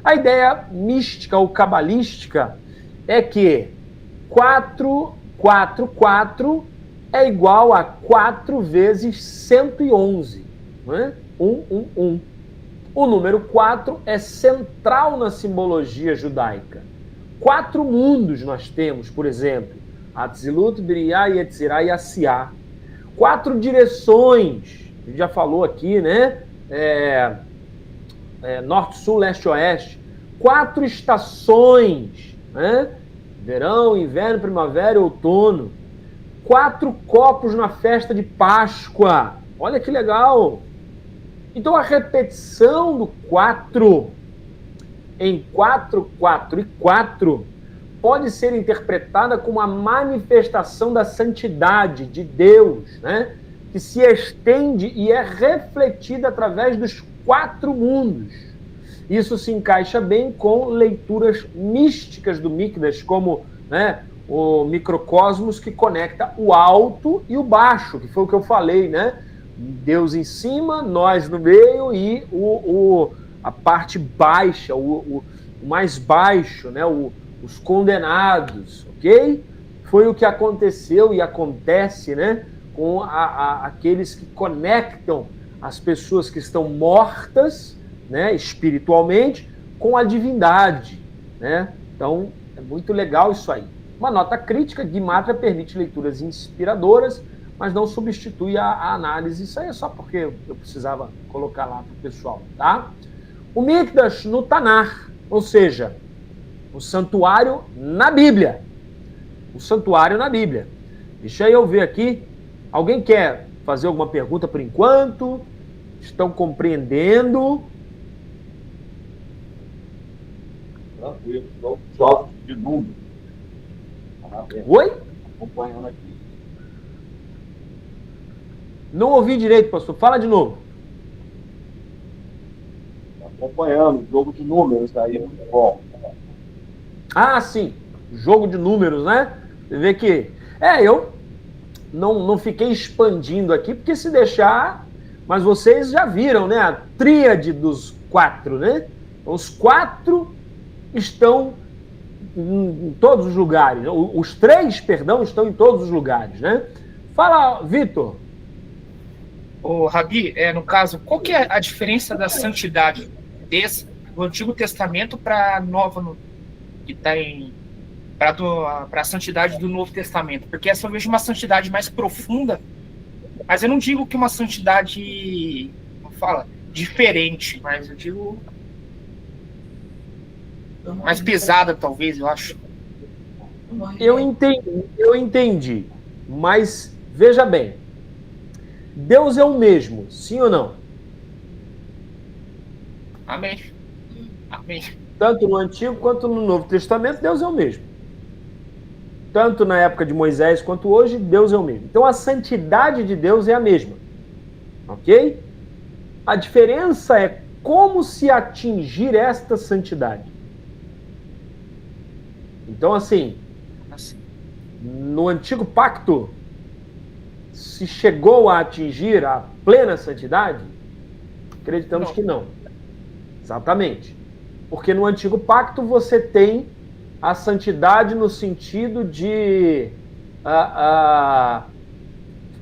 A ideia mística ou cabalística é que 4, 4, 4 é igual a 4 vezes 111. Né? 1, 1, 1. O número 4 é central na simbologia judaica. 4 mundos nós temos, por exemplo, Atzilut, Biriá, Yetzirá e Asiá. 4 direções, a gente já falou aqui, né? Norte, Sul, Leste, Oeste. 4 estações, né? Verão, inverno, primavera e outono. 4 copos na festa de Páscoa. Olha que legal! Então a repetição do 4 em 4, 4 e 4 pode ser interpretada como a manifestação da santidade de Deus, né? Que se estende e é refletida através dos 4 mundos. Isso se encaixa bem com leituras místicas do Mikdash, como, né, o microcosmos que conecta o alto e o baixo, que foi o que eu falei, né? Deus em cima, nós no meio e a parte baixa, o mais baixo, né? Os condenados, ok? Foi o que aconteceu e acontece, né? Com aqueles que conectam as pessoas que estão mortas, né, espiritualmente, com a divindade, né? Então, é muito legal isso aí. Uma nota crítica, Guimatra permite leituras inspiradoras, mas não substitui a análise. Isso aí é só porque eu precisava colocar lá para o pessoal, tá? O Mikdash no Tanar, ou seja, o santuário na Bíblia. O santuário na Bíblia. Deixa eu ver aqui. Alguém quer fazer alguma pergunta por enquanto? Estão compreendendo? Tranquilo, jogos de número. Oi? Acompanhando aqui. Não ouvi direito, pastor. Fala de novo. Acompanhando o jogo de números aí, muito bom. Ah, sim. Jogo de números, né? Você vê que... eu não fiquei expandindo aqui, porque se deixar... Mas vocês já viram, né? A tríade dos 4, né? Os 4 estão em todos os lugares. Os 3, perdão, estão em todos os lugares, né? Fala, Vitor. Ô, Rabi, no caso, qual que é a diferença da santidade do Antigo Testamento para a Nova, que está para a santidade do Novo Testamento? Porque essa eu vejo uma santidade mais profunda, mas eu não digo que uma santidade, como fala, diferente, mas eu digo mais pesada, talvez, eu acho. Eu entendi, mas veja bem, Deus é o mesmo, sim ou não? Amém. Amém. Tanto no Antigo quanto no Novo Testamento, Deus é o mesmo. Tanto na época de Moisés quanto hoje, Deus é o mesmo. Então a santidade de Deus é a mesma. Ok? A diferença é como se atingir esta santidade. Então, assim, no Antigo Pacto, se chegou a atingir a plena santidade? Acreditamos que não. Exatamente. Porque no Antigo Pacto você tem a santidade no sentido de...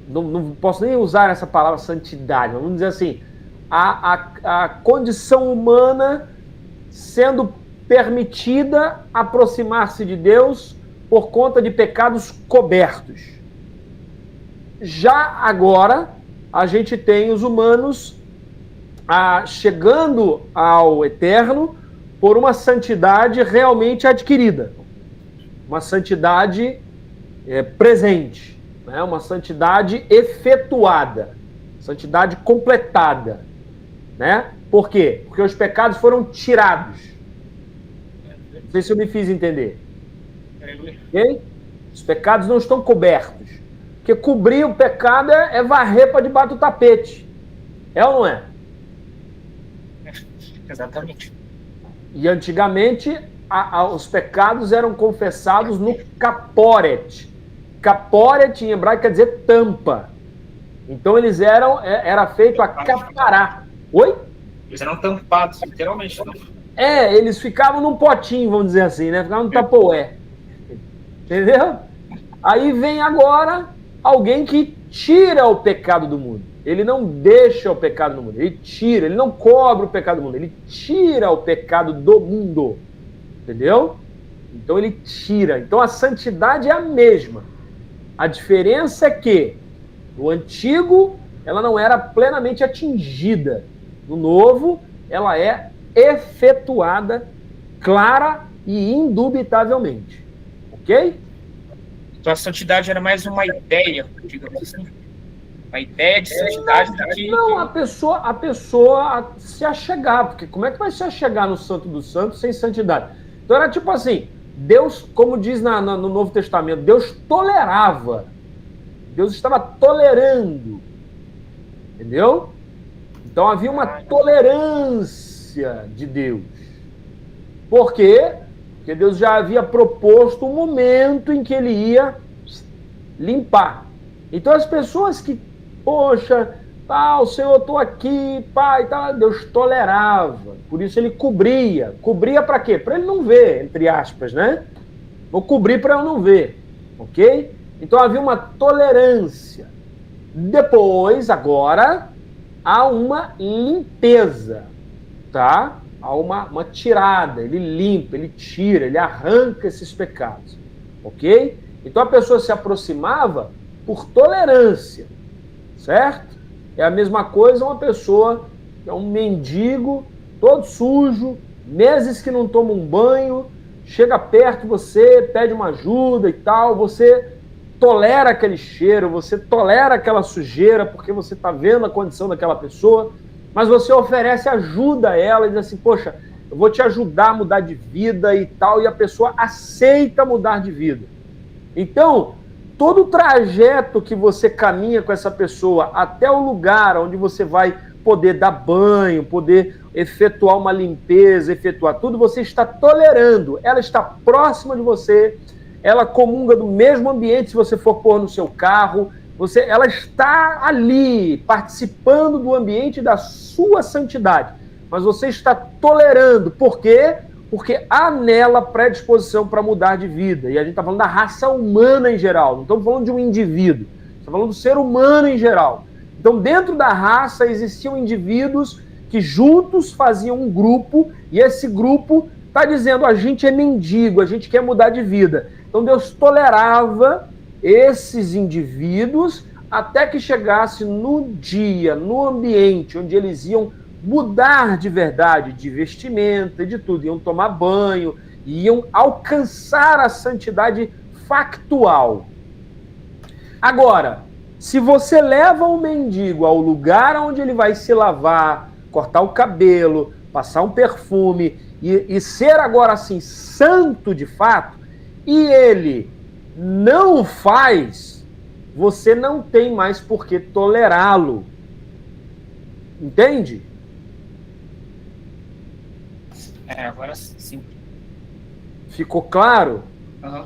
não posso nem usar essa palavra santidade, vamos dizer assim, a condição humana sendo permitida aproximar-se de Deus por conta de pecados cobertos. Já agora, a gente tem os humanos chegando ao eterno por uma santidade realmente adquirida, uma santidade presente, né? Uma santidade efetuada, santidade completada, né? Por quê? Porque os pecados foram tirados. Não sei se eu me fiz entender. Okay? Os pecados não estão cobertos. Porque cobrir o pecado é varrer para debaixo do tapete. É ou não é? Exatamente. E antigamente os pecados eram confessados no caporet. Caporet em hebraico quer dizer tampa. Então eles era feito a capará. Oi? Eles eram tampados, literalmente. Eles ficavam num potinho, vamos dizer assim, né? Ficavam no tapoé. Entendeu? Aí vem agora alguém que tira o pecado do mundo. Ele não deixa o pecado no mundo, ele tira, ele não cobre o pecado do mundo, ele tira o pecado do mundo. Entendeu? Então ele tira. Então a santidade é a mesma. A diferença é que no antigo ela não era plenamente atingida. No novo, ela é efetuada, clara e indubitavelmente. Ok? Então a santidade era mais uma ideia, digamos assim. Uma ideia de santidade do que... Não, a pessoa se achegar, porque como é que vai se achegar no Santo dos Santos sem santidade? Então era tipo assim, Deus, como diz no Novo Testamento, Deus tolerava. Deus estava tolerando. Entendeu? Então havia uma tolerância de Deus. Por quê? Porque Deus já havia proposto um momento em que ele ia limpar. Então as pessoas que, poxa, Senhor, eu estou aqui, pai, Deus tolerava. Por isso ele cobria. Cobria para quê? Para ele não ver, entre aspas, né? Vou cobrir para eu não ver. Ok? Então havia uma tolerância. Depois, agora, há uma limpeza. Tá? Há uma tirada, ele limpa, ele tira, ele arranca esses pecados. Ok? Então a pessoa se aproximava por tolerância, certo? É a mesma coisa uma pessoa que é um mendigo, todo sujo, meses que não toma um banho, chega perto de você, pede uma ajuda e tal, você tolera aquele cheiro, você tolera aquela sujeira, porque você está vendo a condição daquela pessoa, mas você oferece ajuda a ela e diz assim, poxa, eu vou te ajudar a mudar de vida e tal, e a pessoa aceita mudar de vida. Então, todo o trajeto que você caminha com essa pessoa até o lugar onde você vai poder dar banho, poder efetuar uma limpeza, efetuar tudo, você está tolerando, ela está próxima de você, ela comunga do mesmo ambiente se você for pôr no seu carro, ela está ali, participando do ambiente da sua santidade, mas você está tolerando, por quê? Porque há nela predisposição para mudar de vida, e a gente está falando da raça humana em geral, não estamos falando de um indivíduo, estamos falando do ser humano em geral. Então, dentro da raça existiam indivíduos que juntos faziam um grupo, e esse grupo está dizendo, a gente é mendigo, a gente quer mudar de vida. Então Deus tolerava esses indivíduos até que chegasse no dia, no ambiente onde eles iam mudar de verdade, de vestimenta, de tudo, iam tomar banho, iam alcançar a santidade factual. Agora, se você leva um mendigo ao lugar onde ele vai se lavar, cortar o cabelo, passar um perfume e ser agora assim santo de fato, e ele não faz, você não tem mais por que tolerá-lo. Entende? Agora sim. Ficou claro? Uhum.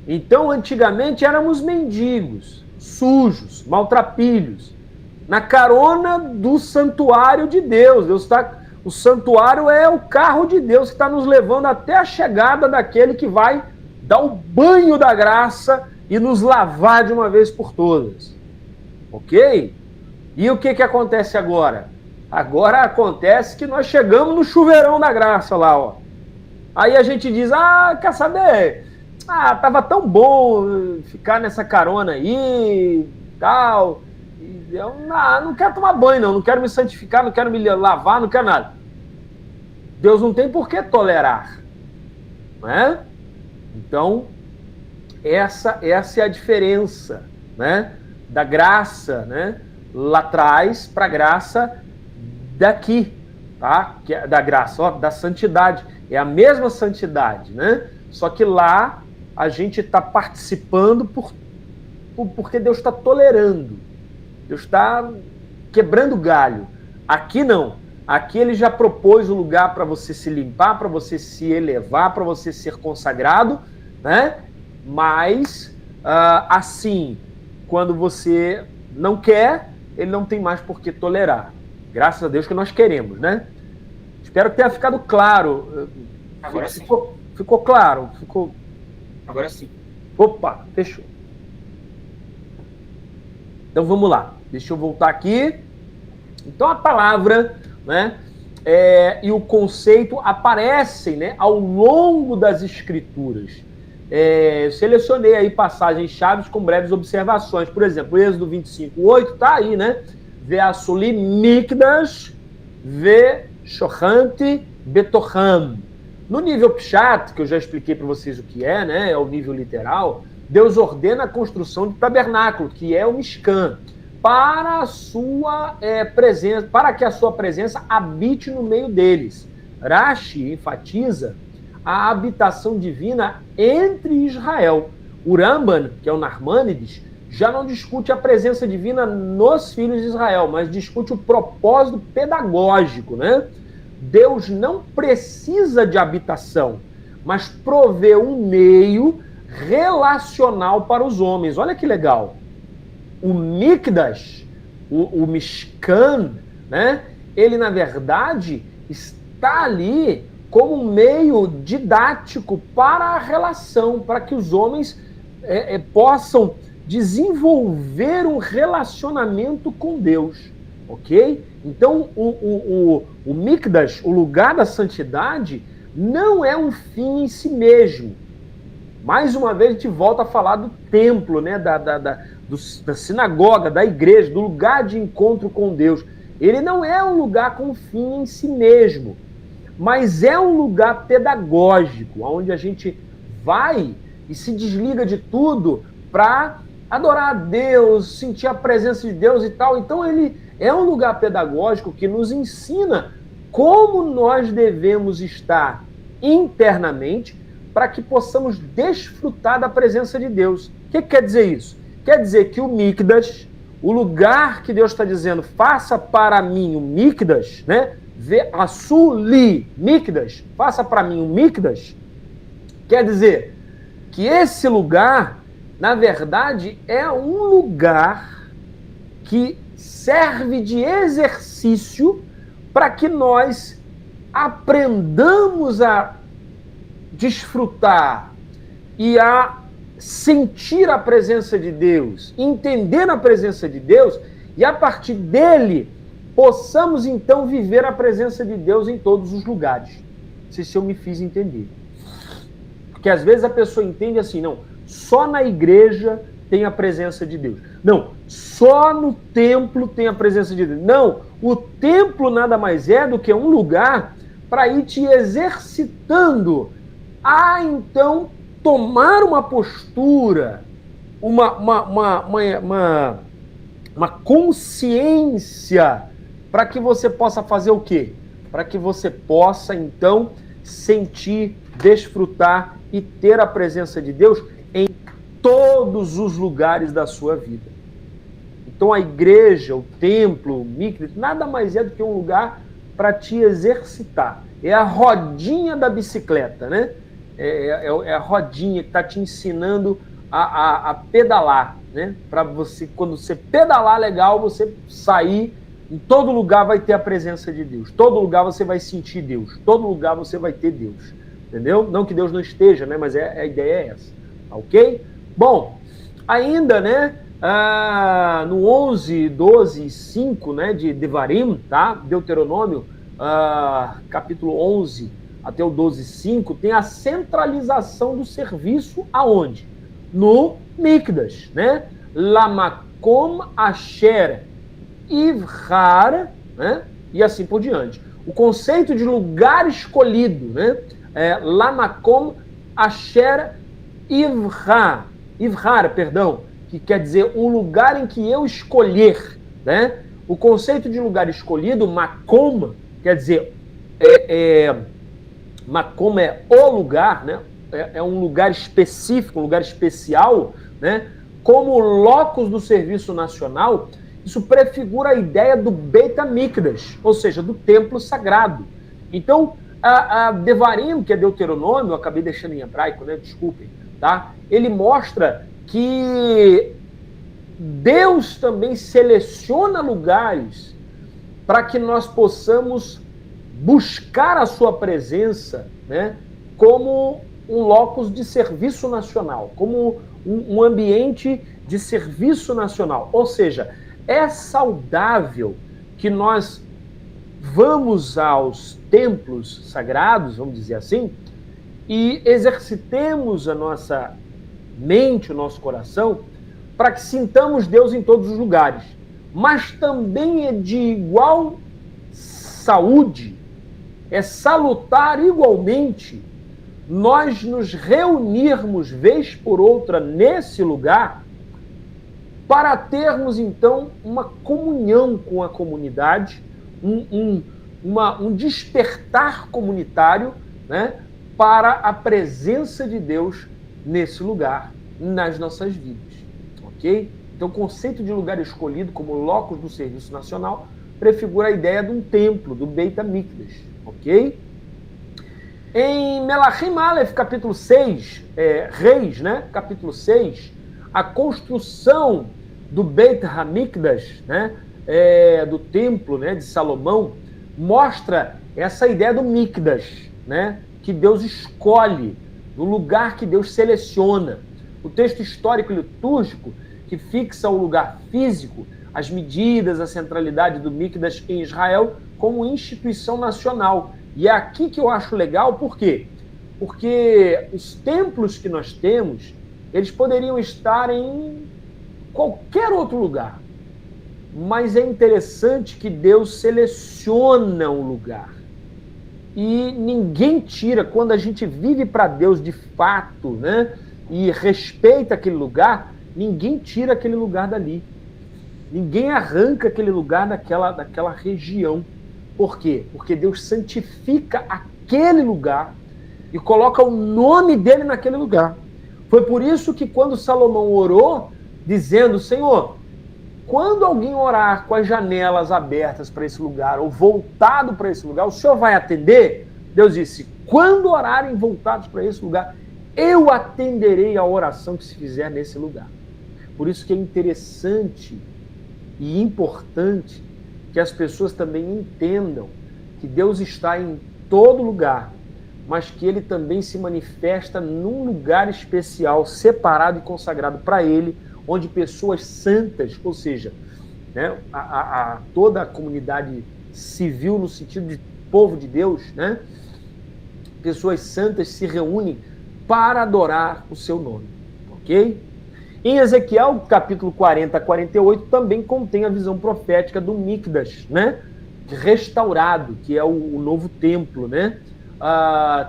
Então, antigamente éramos mendigos, sujos, maltrapilhos, na carona do santuário de Deus. O santuário é o carro de Deus que está nos levando até a chegada daquele que vai dar o banho da graça e nos lavar de uma vez por todas. Ok? E o que acontece agora? Agora acontece que nós chegamos no chuveirão da graça lá, ó. Aí a gente diz, quer saber? Tava tão bom ficar nessa carona aí, tal. Eu não quero tomar banho, não quero me santificar, não quero me lavar, não quero nada. Deus não tem por que tolerar, não é? Então, essa é a diferença, né, da graça, né, lá atrás para a graça daqui, tá? Que é da graça, da santidade. É a mesma santidade, né? Só que lá a gente está participando porque Deus está tolerando. Deus está quebrando galho. Aqui não. Aqui ele já propôs o lugar para você se limpar, para você se elevar, para você ser consagrado, né? Mas, assim, quando você não quer, ele não tem mais por que tolerar. Graças a Deus que nós queremos, né? Espero que tenha ficado claro. Agora sim. Ficou claro? Agora sim. Opa, fechou. Então vamos lá. Deixa eu voltar aqui. Então a palavra, né, e o conceito aparecem, né, ao longo das escrituras. Eu selecionei aí passagens chaves com breves observações. Por exemplo, Êxodo 25:8 tá aí, né? Ve'asuli mikdash ve'shohanti betoham. No nível Pshat, que eu já expliquei para vocês o que é, né? É o nível literal. Deus ordena a construção de tabernáculo, que é o Mishkan, para a sua presença, para que a sua presença habite no meio deles. Rashi enfatiza a habitação divina entre Israel. O Ramban, que é o Narmânides, já não discute a presença divina nos filhos de Israel, mas discute o propósito pedagógico, né? Deus não precisa de habitação, mas provê um meio relacional para os homens. Olha que legal. O Mikdash, o Mishkan, né? Ele, na verdade, está ali como um meio didático para a relação, para que os homens possam desenvolver um relacionamento com Deus. ok? Então, o Mikdash, o lugar da santidade, não é um fim em si mesmo. Mais uma vez, a gente volta a falar do templo, né? Da sinagoga, da igreja, do lugar de encontro com Deus. Ele não é um lugar com fim em si mesmo, mas é um lugar pedagógico, onde a gente vai e se desliga de tudo para adorar a Deus, sentir a presença de Deus e tal. Então ele é um lugar pedagógico que nos ensina como nós devemos estar internamente para que possamos desfrutar da presença de Deus. O que quer dizer isso? Quer dizer que o Mikdash, o lugar que Deus está dizendo, faça para mim o Mikdash, né? Asuli Mikdash, faça para mim o Mikdash, quer dizer que esse lugar, na verdade, é um lugar que serve de exercício para que nós aprendamos a desfrutar e a sentir a presença de Deus, entender a presença de Deus, e a partir dele possamos então viver a presença de Deus em todos os lugares. Não sei se eu me fiz entender. Porque às vezes a pessoa entende assim, não, só na igreja tem a presença de Deus. Não, só no templo tem a presença de Deus. Não, o templo nada mais é do que um lugar para ir te exercitando a então tomar uma postura, uma consciência para que você possa fazer o quê? Para que você possa então sentir, desfrutar e ter a presença de Deus em todos os lugares da sua vida. Então a igreja, o templo, o mikdash, nada mais é do que um lugar para te exercitar. É a rodinha da bicicleta, né? É a rodinha que está te ensinando a pedalar, né? Para você, quando você pedalar legal, você sair, em todo lugar vai ter a presença de Deus. Todo lugar você vai sentir Deus. Todo lugar você vai ter Deus. Entendeu? Não que Deus não esteja, né? Mas a ideia é essa. Ok? Bom, ainda, né? No 11, 12 e 5, né? De Devarim, tá? Deuteronômio, capítulo 11 até o 12:5, tem a centralização do serviço aonde? No Mikdash, né? Lamakom asher ivhar, né? E assim por diante. O conceito de lugar escolhido, né? Lamakom asher ivhar, perdão, que quer dizer um lugar em que eu escolher, né? O conceito de lugar escolhido, makom, quer dizer Makom é o lugar, né? É um lugar específico, um lugar especial, né? Como locus do serviço nacional, isso prefigura a ideia do Beit HaMikdash, ou seja, do templo sagrado. Então, a Devarim, que é Deuteronômio, eu acabei deixando em hebraico, né? Desculpem, tá? Ele mostra que Deus também seleciona lugares para que nós possamos buscar a sua presença, né, como um locus de serviço nacional, como um ambiente de serviço nacional. Ou seja, é saudável que nós vamos aos templos sagrados, vamos dizer assim, e exercitemos a nossa mente, o nosso coração, para que sintamos Deus em todos os lugares. Mas também é de igual saúde, é salutar igualmente nós nos reunirmos vez por outra nesse lugar para termos então uma comunhão com a comunidade, um despertar comunitário, né, para a presença de Deus nesse lugar, nas nossas vidas, ok? Então o conceito de lugar escolhido como locus do serviço nacional prefigura a ideia de um templo, do Beit HaMikdash, ok? Em Melachim Aleph, capítulo 6, Reis, né? Capítulo 6, a construção do Beit HaMikdash, né? Do templo, né? De Salomão, mostra essa ideia do Mikdash, né? Que Deus escolhe, do lugar que Deus seleciona. O texto histórico e litúrgico, que fixa o lugar físico, as medidas, a centralidade do Mikdash em Israel como instituição nacional. E é aqui que eu acho legal, por quê? Porque os templos que nós temos, eles poderiam estar em qualquer outro lugar. Mas é interessante que Deus seleciona um lugar. E ninguém tira, quando a gente vive para Deus de fato, né, e respeita aquele lugar, ninguém tira aquele lugar dali. Ninguém arranca aquele lugar daquela região. Por quê? Porque Deus santifica aquele lugar e coloca o nome dele naquele lugar. Foi por isso que quando Salomão orou, dizendo, Senhor, quando alguém orar com as janelas abertas para esse lugar, ou voltado para esse lugar, o Senhor vai atender? Deus disse, quando orarem voltados para esse lugar, eu atenderei a oração que se fizer nesse lugar. Por isso que é interessante e importante que as pessoas também entendam que Deus está em todo lugar, mas que Ele também se manifesta num lugar especial, separado e consagrado para Ele, onde pessoas santas, ou seja, né, toda a comunidade civil no sentido de povo de Deus, né, pessoas santas se reúnem para adorar o seu nome, ok? Em Ezequiel, capítulo 40 a 48, também contém a visão profética do Mikdash, né? Restaurado, que é o novo templo, né?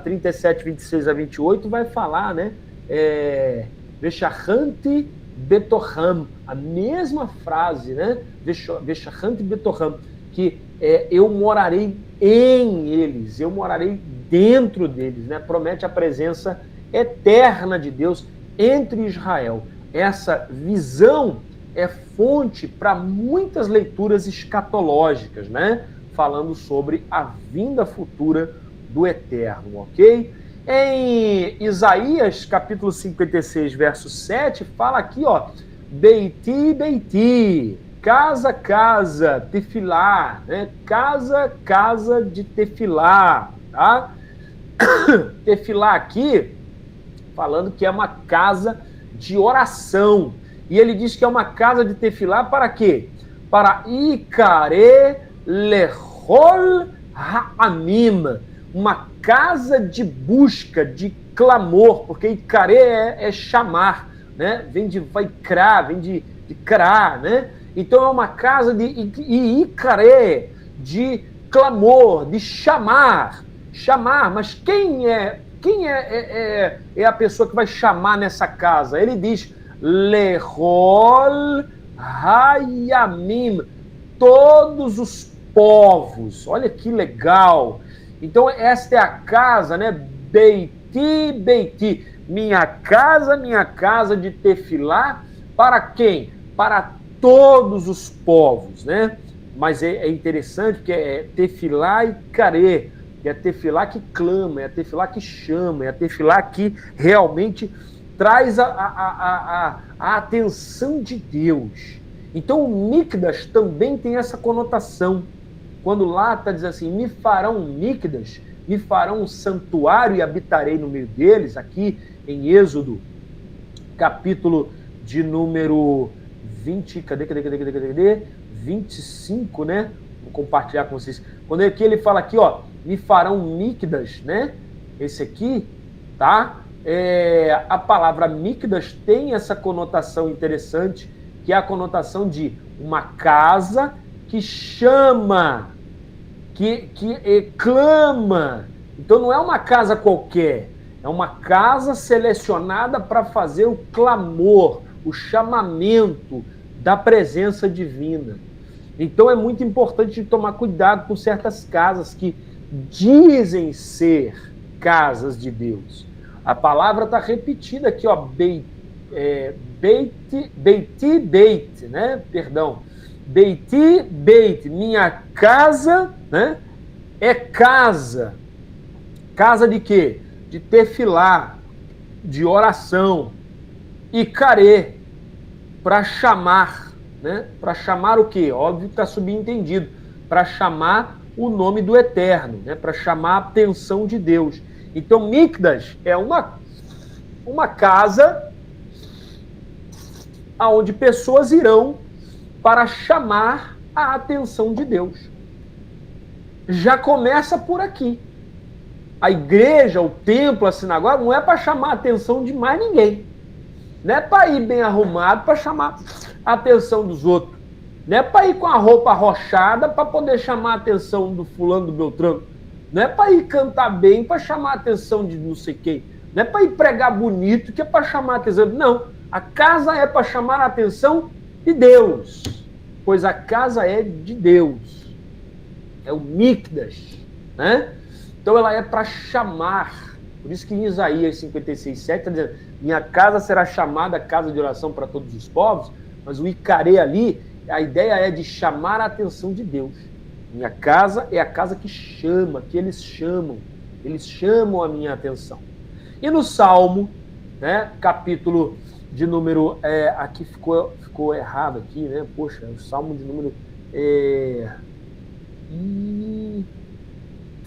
37, 26 a 28 vai falar, né? Veshachanti Betoham, a mesma frase, né? Veshachanti Betoham, que eu morarei em eles, eu morarei dentro deles, né? Promete a presença eterna de Deus entre Israel. Essa visão é fonte para muitas leituras escatológicas, né? Falando sobre a vinda futura do Eterno, ok? Em Isaías, capítulo 56, verso 7, fala aqui, ó, Beiti, Beiti, casa, casa, tefilá, né? Casa, casa de tefilá, tá? Tefilá aqui, falando que é uma casa de oração. E ele diz que é uma casa de tefilá para quê? Para Ikare Lechol Ha'amim, uma casa de busca, de clamor, porque Ikare é chamar, né? Vem de vaikra, vem de kra, né? Então é uma casa de Ikare, de clamor, de chamar, mas quem é a pessoa que vai chamar nessa casa? Ele diz, Lechol Hayamim, todos os povos. Olha que legal. Então, esta é a casa, né? Beiti, Beiti. Minha casa de tefilá. Para quem? Para todos os povos, né? Mas é interessante porque é tefilá e carê. É a tefilá que clama, é a tefilá que chama, é a tefilá que realmente traz a atenção de Deus. Então o Mikdash também tem essa conotação. Quando lá está dizendo assim, me farão um Mikdash, me farão um santuário e habitarei no meio deles, aqui em Êxodo, capítulo de número 20, cadê? 25, né? Vou compartilhar com vocês. Quando aqui ele fala aqui, ó, me farão Mikdash, né? Esse aqui, tá? A palavra Mikdash tem essa conotação interessante, que é a conotação de uma casa que chama, que clama. Então não é uma casa qualquer, é uma casa selecionada para fazer o clamor, o chamamento da presença divina. Então é muito importante tomar cuidado com certas casas que dizem ser casas de Deus. A palavra está repetida aqui, ó, Beiti, né? Perdão. Beiti, Beit, minha casa, né? É casa. Casa de quê? De tefilá, de oração. E carê, para chamar, né? Para chamar o quê? Óbvio que está subentendido. Para chamar o nome do Eterno, né? Para chamar a atenção de Deus. Então, Mikdash é uma casa onde pessoas irão para chamar a atenção de Deus. Já começa por aqui. A igreja, o templo, a sinagoga, não é para chamar a atenção de mais ninguém. Não é para ir bem arrumado para chamar a atenção dos outros. Não é para ir com a roupa arrochada para poder chamar a atenção do fulano, do Beltrano. Não é para ir cantar bem para chamar a atenção de não sei quem. Não é para ir pregar bonito que é para chamar a atenção. Não, a casa é para chamar a atenção de Deus. Pois a casa é de Deus. É o Mikdash, né? Então ela é para chamar. Por isso que em Isaías 56:7 está dizendo: minha casa será chamada casa de oração para todos os povos, mas o Icaré ali, a ideia é de chamar a atenção de Deus. Minha casa é a casa que chama, que eles chamam a minha atenção. E no Salmo, né, capítulo de número, aqui ficou errado aqui, né? Poxa, o Salmo de número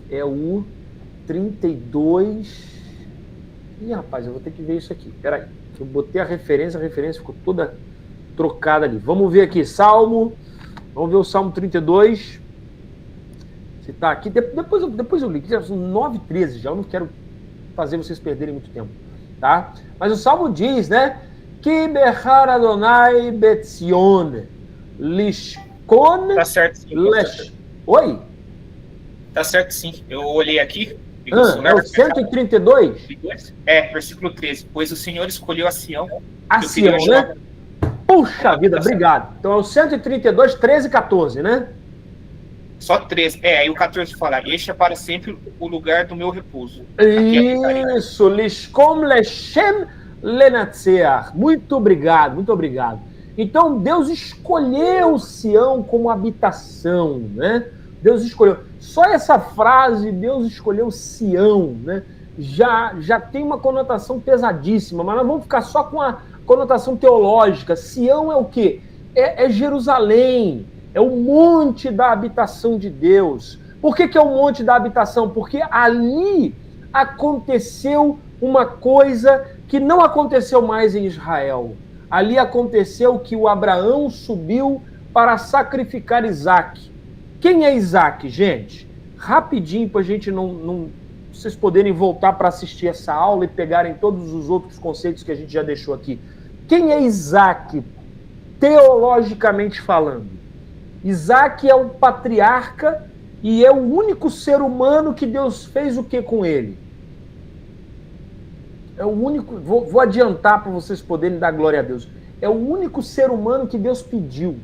é o 32. Ih, rapaz, eu vou ter que ver isso aqui. Peraí, eu botei a referência ficou toda trocada ali. Vamos ver aqui, vamos ver o Salmo 32. Se tá aqui, depois eu li, já são 9:13 já, eu não quero fazer vocês perderem muito tempo, tá? Mas o Salmo diz, né? Ki bechar Adonai betzion lishkon. Tá certo, sim. Oi? Tá certo, sim. Eu olhei aqui. É o 132? Versículo 13. Pois o Senhor escolheu a Sião. A Sião, né? Puxa vida, obrigado. Então é o 132, 13 e 14, né? Só 13. Aí o 14 fala: este é para sempre o lugar do meu repouso. Isso, Lishkom Leshem Lenatseach. Muito obrigado, muito obrigado. Então Deus escolheu Sião como habitação, né? Deus escolheu. Só essa frase, Deus escolheu Sião, né? Já tem uma conotação pesadíssima, mas nós vamos ficar só com a conotação teológica. Sião é o quê? É Jerusalém, é o monte da habitação de Deus. Por que é o monte da habitação? Porque ali aconteceu uma coisa que não aconteceu mais em Israel. Ali aconteceu que o Abraão subiu para sacrificar Isaque. Quem é Isaque, gente? Rapidinho, para a gente não vocês poderem voltar para assistir essa aula e pegarem todos os outros conceitos que a gente já deixou aqui. Quem é Isaque, teologicamente falando? Isaque é o patriarca e é o único ser humano que Deus fez o que com ele? É o único, vou adiantar para vocês poderem dar glória a Deus. É o único ser humano que Deus pediu.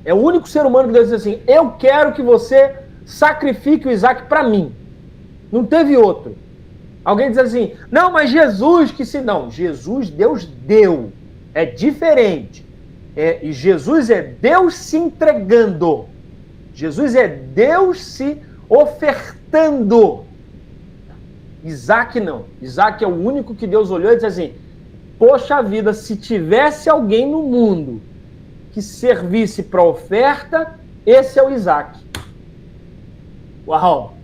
É o único ser humano que Deus diz assim: eu quero que você sacrifique o Isaque para mim. Não teve outro. Alguém diz assim: não, mas Jesus que se... Não, Jesus Deus deu. É diferente. E Jesus é Deus se entregando. Jesus é Deus se ofertando. Isaque não. Isaque é o único que Deus olhou e disse assim: poxa vida, se tivesse alguém no mundo que servisse para oferta, esse é o Isaque. Uau!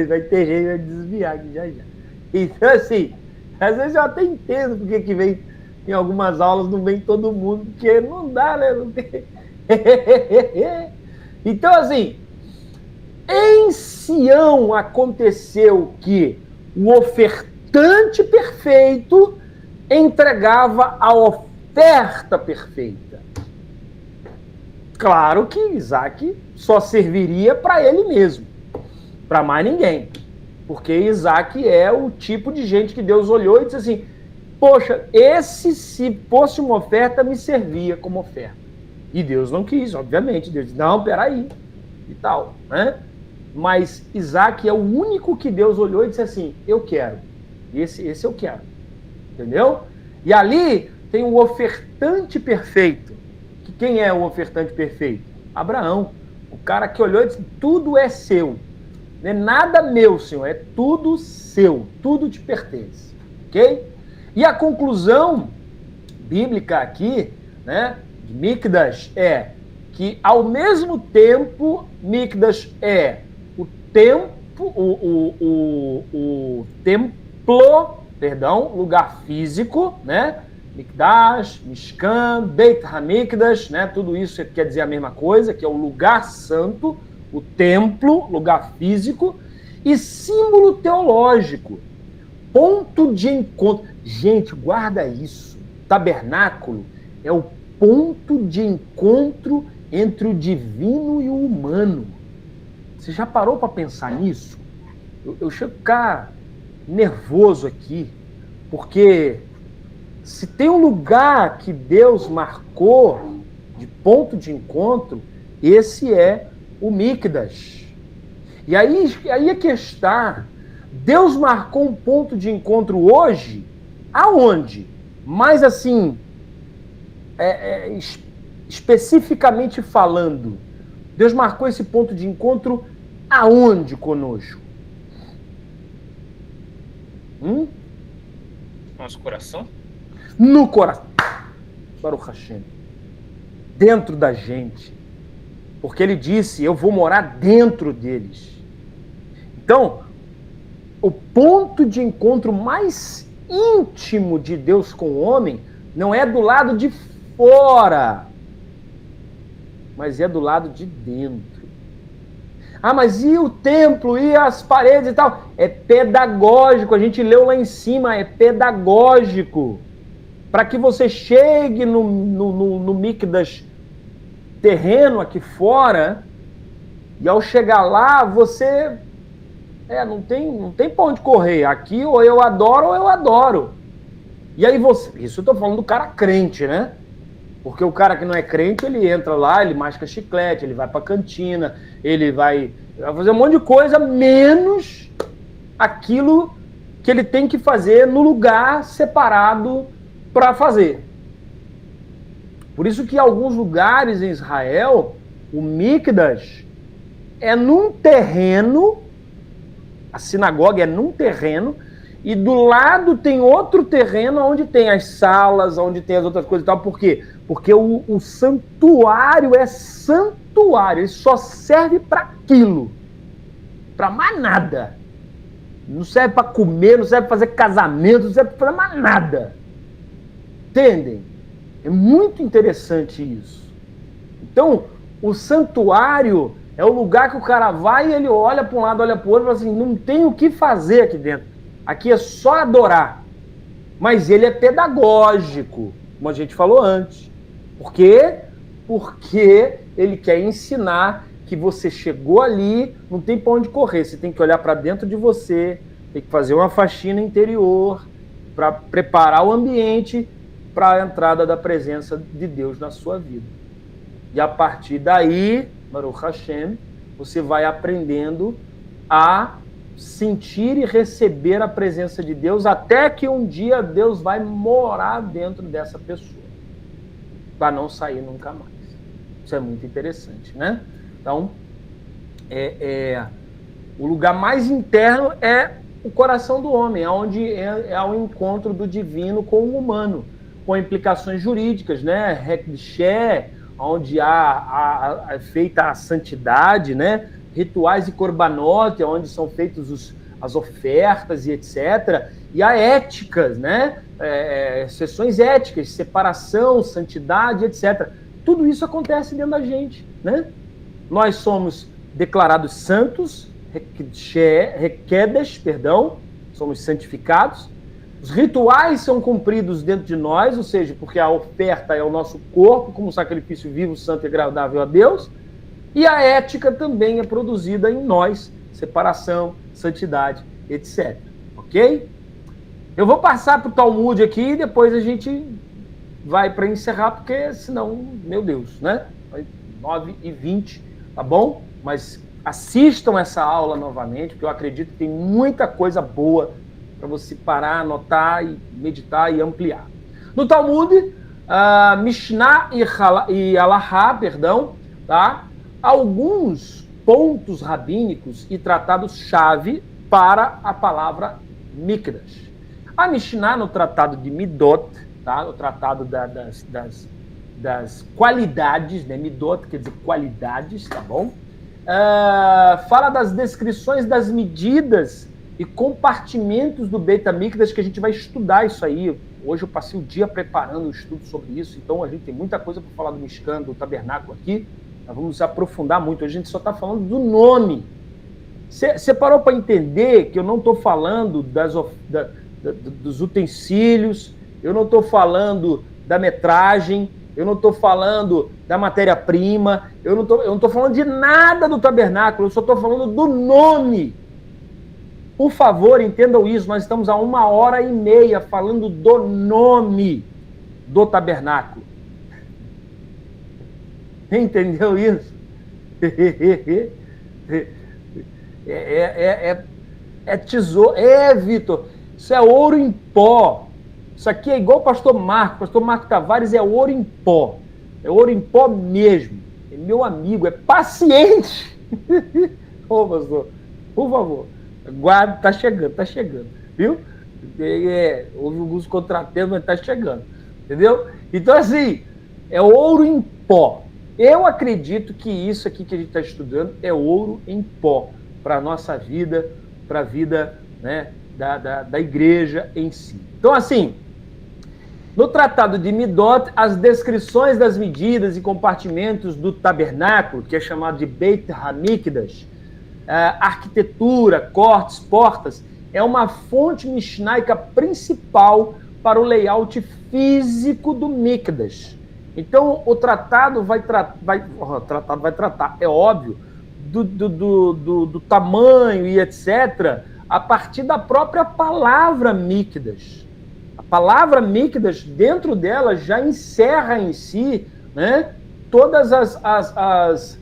Vai ter gente que vai desviar aqui já. Então, assim, às vezes eu até entendo porque que vem em algumas aulas, não vem todo mundo, porque não dá, né? Não tem... Então, assim, em Sião aconteceu que o ofertante perfeito entregava a oferta perfeita. Claro que Isaque só serviria para ele mesmo, para mais ninguém. Porque Isaque é o tipo de gente que Deus olhou e disse assim: poxa, esse, se fosse uma oferta, me servia como oferta. E Deus não quis, obviamente. Deus disse: não, peraí, e tal, né? Mas Isaque é o único que Deus olhou e disse assim: eu quero. Esse eu quero. Entendeu? E ali tem o ofertante perfeito. Que quem é o ofertante perfeito? Abraão. O cara que olhou e disse: tudo é seu. Não é nada meu, Senhor, é tudo seu, tudo te pertence, ok? E a conclusão bíblica aqui, né, de Mikdash é que, ao mesmo tempo, Mikdash é o templo o templo, perdão, lugar físico, né? Mikdash, Mishkan, Beit HaMikdash, né? Tudo isso quer dizer a mesma coisa, que é o lugar santo, o templo, lugar físico, e símbolo teológico, ponto de encontro. Gente, guarda isso. Tabernáculo é o ponto de encontro entre o divino e o humano. Você já parou para pensar nisso? Eu chego a ficar nervoso aqui, porque se tem um lugar que Deus marcou de ponto de encontro, esse é o Mikdash. E aí é que está. Deus marcou um ponto de encontro hoje, aonde? Mas assim, especificamente falando, Deus marcou esse ponto de encontro aonde conosco? Nosso coração? No coração. Baruch Hashem. Dentro da gente. Porque ele disse, eu vou morar dentro deles. Então, o ponto de encontro mais íntimo de Deus com o homem não é do lado de fora, mas é do lado de dentro. Ah, mas e o templo, e as paredes e tal? É pedagógico, a gente leu lá em cima, é pedagógico. Para que você chegue no Mikdash terreno aqui fora, e ao chegar lá, você não tem pra onde correr. Aqui ou eu adoro ou eu adoro. E aí você... Isso eu tô falando do cara crente, né? Porque o cara que não é crente, ele entra lá, ele masca chiclete, ele vai pra cantina, ele vai fazer um monte de coisa, menos aquilo que ele tem que fazer no lugar separado para fazer. Por isso que em alguns lugares em Israel, o Mikdash é num terreno, a sinagoga é num terreno, e do lado tem outro terreno onde tem as salas, onde tem as outras coisas e tal. Por quê? Porque o santuário é santuário, ele só serve para aquilo, para mais nada. Não serve para comer, não serve para fazer casamento, não serve para mais nada. Entendem? É muito interessante isso. Então, o santuário é o lugar que o cara vai e ele olha para um lado, olha para o outro e fala assim, não tem o que fazer aqui dentro. Aqui é só adorar. Mas ele é pedagógico, como a gente falou antes. Por quê? Porque ele quer ensinar que você chegou ali, não tem para onde correr. Você tem que olhar para dentro de você, tem que fazer uma faxina interior para preparar o ambiente para a entrada da presença de Deus na sua vida. E a partir daí, Baruch Hashem, você vai aprendendo a sentir e receber a presença de Deus, até que um dia Deus vai morar dentro dessa pessoa, para não sair nunca mais. Isso é muito interessante, né? Então, o lugar mais interno é o coração do homem, onde é o encontro do divino com o humano, com implicações jurídicas, né? Hekdishé, onde há feita a santidade, né? Rituais e korbanot, onde são feitas as ofertas e etc. E há éticas, né? Sessões éticas, separação, santidade, etc. Tudo isso acontece dentro da gente, né? Nós somos declarados santos, somos santificados. Os rituais são cumpridos dentro de nós, ou seja, porque a oferta é o nosso corpo como sacrifício vivo, santo e agradável a Deus. E a ética também é produzida em nós, separação, santidade, etc. Ok? Eu vou passar para o Talmud aqui e depois a gente vai para encerrar, porque senão, meu Deus, né? 9h20, tá bom? Mas assistam essa aula novamente, porque eu acredito que tem muita coisa boa para você parar, anotar, e meditar e ampliar. No Talmud, Mishnah e Halahá, tá? Alguns pontos rabínicos e tratados-chave para a palavra Mikdash. A Mishnah, no tratado de Midot, tá? No tratado das qualidades, né? Midot quer dizer qualidades, tá bom? fala das descrições das medidas e compartimentos do Beit HaMikdash, que a gente vai estudar isso aí. Hoje eu passei o dia preparando um estudo sobre isso, então a gente tem muita coisa para falar do Mishkan, do tabernáculo aqui. Nós vamos aprofundar muito. Hoje a gente só está falando do nome. Você parou para entender que eu não estou falando dos utensílios, eu não estou falando da metragem, eu não estou falando da matéria-prima, eu não estou falando de nada do tabernáculo, eu só estou falando do nome. Por favor, entendam isso, nós estamos há 1h30 falando do nome do tabernáculo. Entendeu isso? É tesouro. Vitor, isso é ouro em pó. Isso aqui é igual o pastor Marco Tavares é ouro em pó. É ouro em pó mesmo. É meu amigo, é paciente. Ô, pastor, por favor, guarda, tá chegando, viu? Houve alguns contratempos, mas tá chegando, entendeu? Então, assim, é ouro em pó. Eu acredito que isso aqui que a gente está estudando é ouro em pó para a nossa vida, para a vida, né, da igreja em si. Então, assim, no Tratado de Midot, as descrições das medidas e compartimentos do tabernáculo, que é chamado de Beit HaMikdash, arquitetura, cortes, portas, é uma fonte mishnaica principal para o layout físico do Mikdash. Então, o tratado vai tratar, é óbvio, do tamanho e etc., a partir da própria palavra Mikdash. A palavra Mikdash, dentro dela, já encerra em si, né, todas as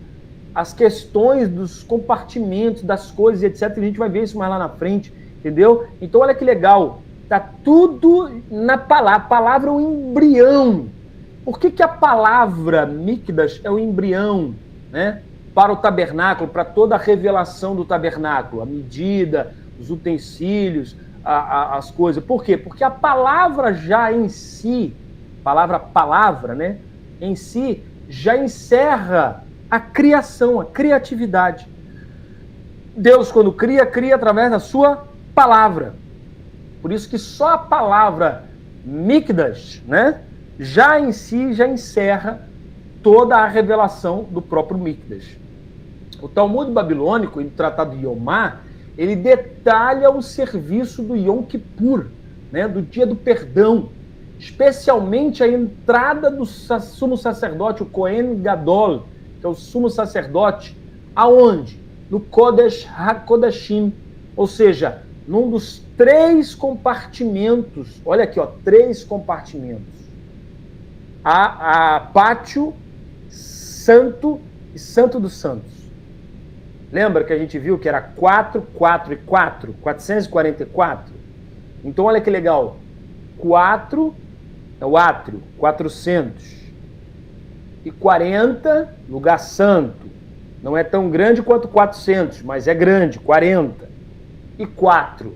questões dos compartimentos, das coisas, etc. A gente vai ver isso mais lá na frente, entendeu? Então, olha que legal. Está tudo na palavra. A palavra é um embrião. Por que a palavra Mikdash é o embrião, né, para o tabernáculo, para toda a revelação do tabernáculo? A medida, os utensílios, as coisas. Por quê? Porque a palavra já em si, palavra, né, em si, já encerra a criação, a criatividade. Deus, quando cria através da sua palavra. Por isso que só a palavra Mikdash, né, já em si, já encerra toda a revelação do próprio Mikdash. O Talmud babilônico, no Tratado de Yomá, ele detalha o serviço do Yom Kippur, né, do dia do perdão, especialmente a entrada do sumo sacerdote, o Kohen Gadol, que é o sumo sacerdote, aonde? No Kodesh HaKodashim, ou seja, num dos 3 compartimentos, olha aqui, ó, 3 compartimentos. A pátio, santo e santo dos santos. Lembra que a gente viu que era 4, 4 e 4? 444? Então, olha que legal. 4 é o átrio, 440, lugar santo. Não é tão grande quanto 400, mas é grande, 40. E 4,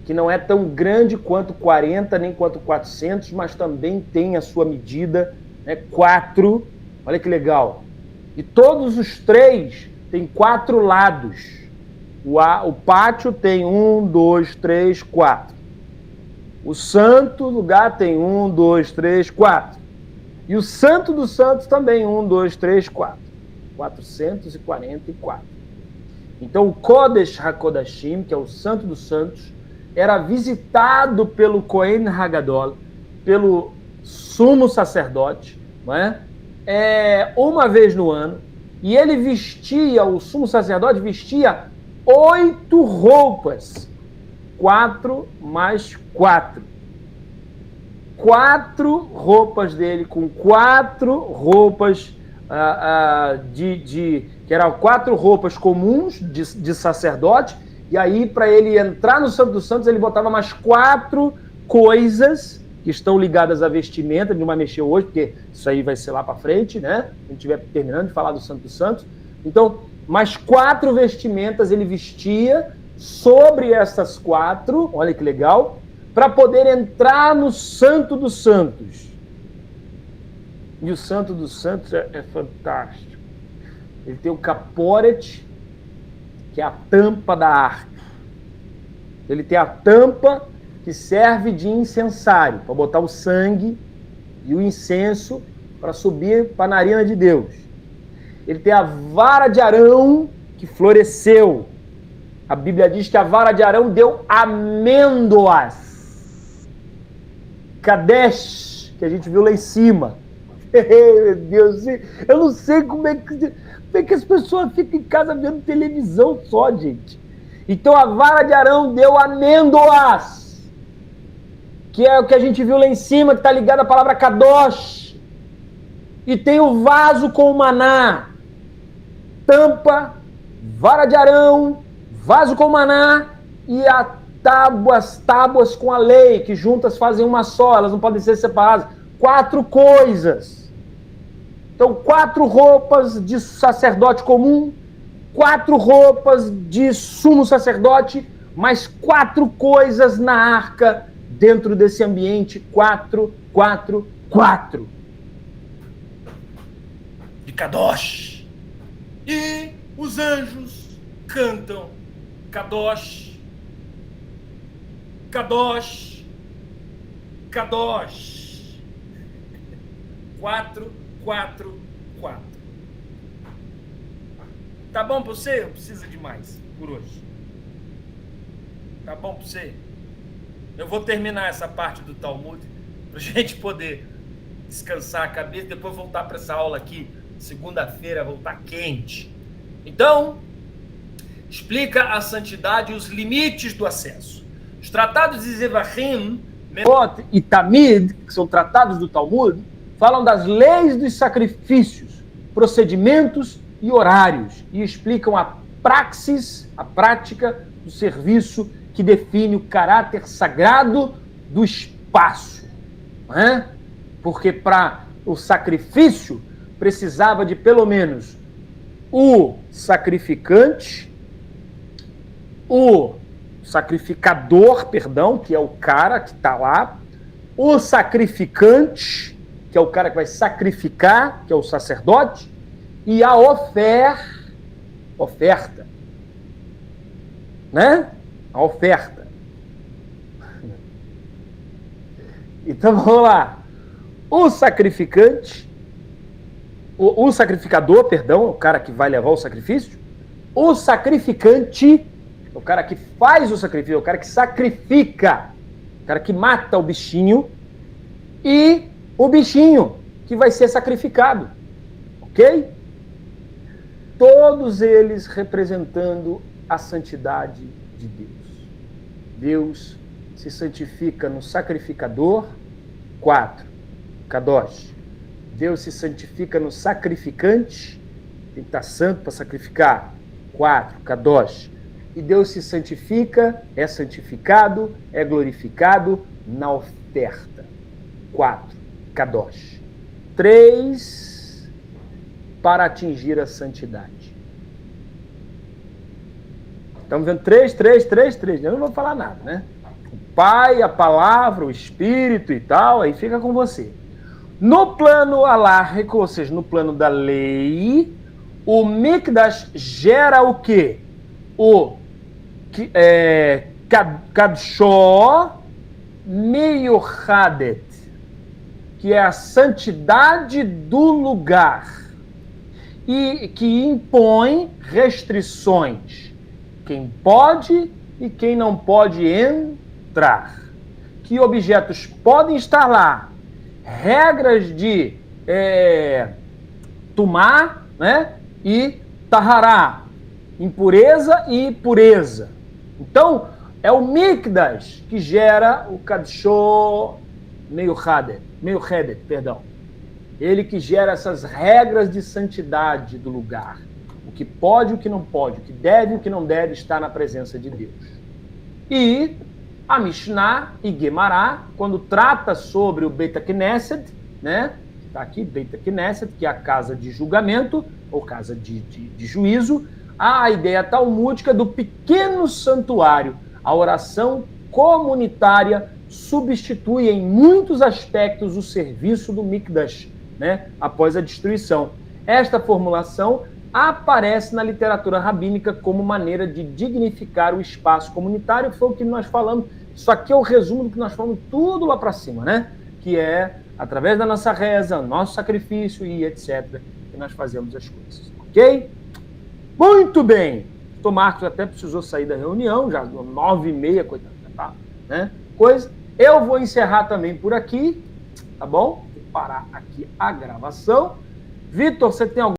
que não é tão grande quanto 40, nem quanto 400, mas também tem a sua medida, né? 4, olha que legal. E todos os 3 têm 4 lados. O pátio tem 1, 2, 3, 4. O santo lugar tem 1, 2, 3, 4. E o santo dos santos também, 1, 2, 3, 4. 444. Então o Kodesh HaKodashim, que é o santo dos santos, era visitado pelo Kohen Hagadol, pelo sumo sacerdote, não é? Uma vez no ano, e ele vestia, o sumo sacerdote vestia 8 roupas, 4 mais 4. 4 roupas dele, com 4 roupas que eram 4 roupas comuns de sacerdote, e aí, para ele entrar no Santo dos Santos, ele botava mais 4 coisas que estão ligadas à vestimenta. Não vai mexer hoje, porque isso aí vai ser lá para frente, né? A gente estiver terminando de falar do Santo dos Santos. Então, mais 4 vestimentas ele vestia sobre essas 4, olha que legal, para poder entrar no Santo dos Santos. E o Santo dos Santos é fantástico. Ele tem o caporet, que é a tampa da arca. Ele tem a tampa que serve de incensário, para botar o sangue e o incenso para subir para a narina de Deus. Ele tem a vara de Arão que floresceu. A Bíblia diz que a vara de Arão deu amêndoas. Kadesh, que a gente viu lá em cima. Meu Deus, eu não sei como é que as pessoas ficam em casa vendo televisão só, gente. Então a vara de Arão deu amêndoas, que é o que a gente viu lá em cima, que está ligado à palavra Kadosh. E tem o vaso com o maná, tampa, vara de Arão, vaso com o maná e as tábuas com a lei, que juntas fazem uma só, elas não podem ser separadas. 4 coisas. Então, 4 roupas de sacerdote comum, 4 roupas de sumo sacerdote, mais 4 coisas na arca dentro desse ambiente. 4. De Kadosh. E os anjos cantam Kadosh, Kadosh, Kadosh. 4. Tá bom pra você? Não precisa de mais por hoje. Tá bom pra você? Eu vou terminar essa parte do Talmud pra gente poder descansar a cabeça, depois voltar para essa aula aqui, segunda-feira, voltar quente. Então, explica a santidade e os limites do acesso. Os tratados de Zevachim e Tamid, que são tratados do Talmud, falam das leis dos sacrifícios, procedimentos e horários, e explicam a praxis, a prática do serviço que define o caráter sagrado do espaço. Não é? Porque para o sacrifício precisava de pelo menos o sacrificante, o sacrificador, que é o cara que está lá, o sacrificante, que é o cara que vai sacrificar, que é o sacerdote, e a oferta, né? A oferta. Então vamos lá. O sacrificante, o sacrificador, o cara que vai levar o sacrifício, o sacrificante, o cara que faz o sacrifício, o cara que sacrifica, o cara que mata o bichinho, e o bichinho que vai ser sacrificado, ok? Todos eles representando a santidade de Deus. Deus se santifica no sacrificador, 4, Kadosh. Deus se santifica no sacrificante, tem que estar santo para sacrificar, 4, Kadosh. E Deus se santifica, é santificado, é glorificado na oferta, 4, Kadosh. 3, para atingir a santidade. Estamos vendo 3. Eu não vou falar nada, né? O Pai, a Palavra, o Espírito e tal, aí fica com você. No plano alárrico, ou seja, no plano da lei, o Mikdash gera o quê? O Kadsho Meyuchadet, que é a santidade do lugar, e que impõe restrições. Quem pode e quem não pode entrar. Que objetos podem estar lá. Regras de tumá, né? E tahará. Impureza e pureza. Então, é o Mikdash que gera o Kadsho Meyuchadet, Ele que gera essas regras de santidade do lugar. O que pode e o que não pode, o que deve e o que não deve estar na presença de Deus. E a Mishnah e Gemará, quando trata sobre o Beit HaKnesset, né? Está aqui, Beit HaKnesset, que é a casa de julgamento, ou casa de juízo, a ideia talmúdica do pequeno santuário. A oração comunitária substitui em muitos aspectos o serviço do Mikdash, né? Após a destruição. Esta formulação aparece na literatura rabínica como maneira de dignificar o espaço comunitário. Foi o que nós falamos. Isso aqui é o resumo do que nós falamos tudo lá para cima, né? Que é, através da nossa reza, nosso sacrifício e etc., que nós fazemos as coisas, ok? Muito bem! O Marcos até precisou sair da reunião, já 9h30, coitado, tá, né? Coisa. Eu vou encerrar também por aqui, tá bom? Vou parar aqui a gravação. Vitor, você tem algum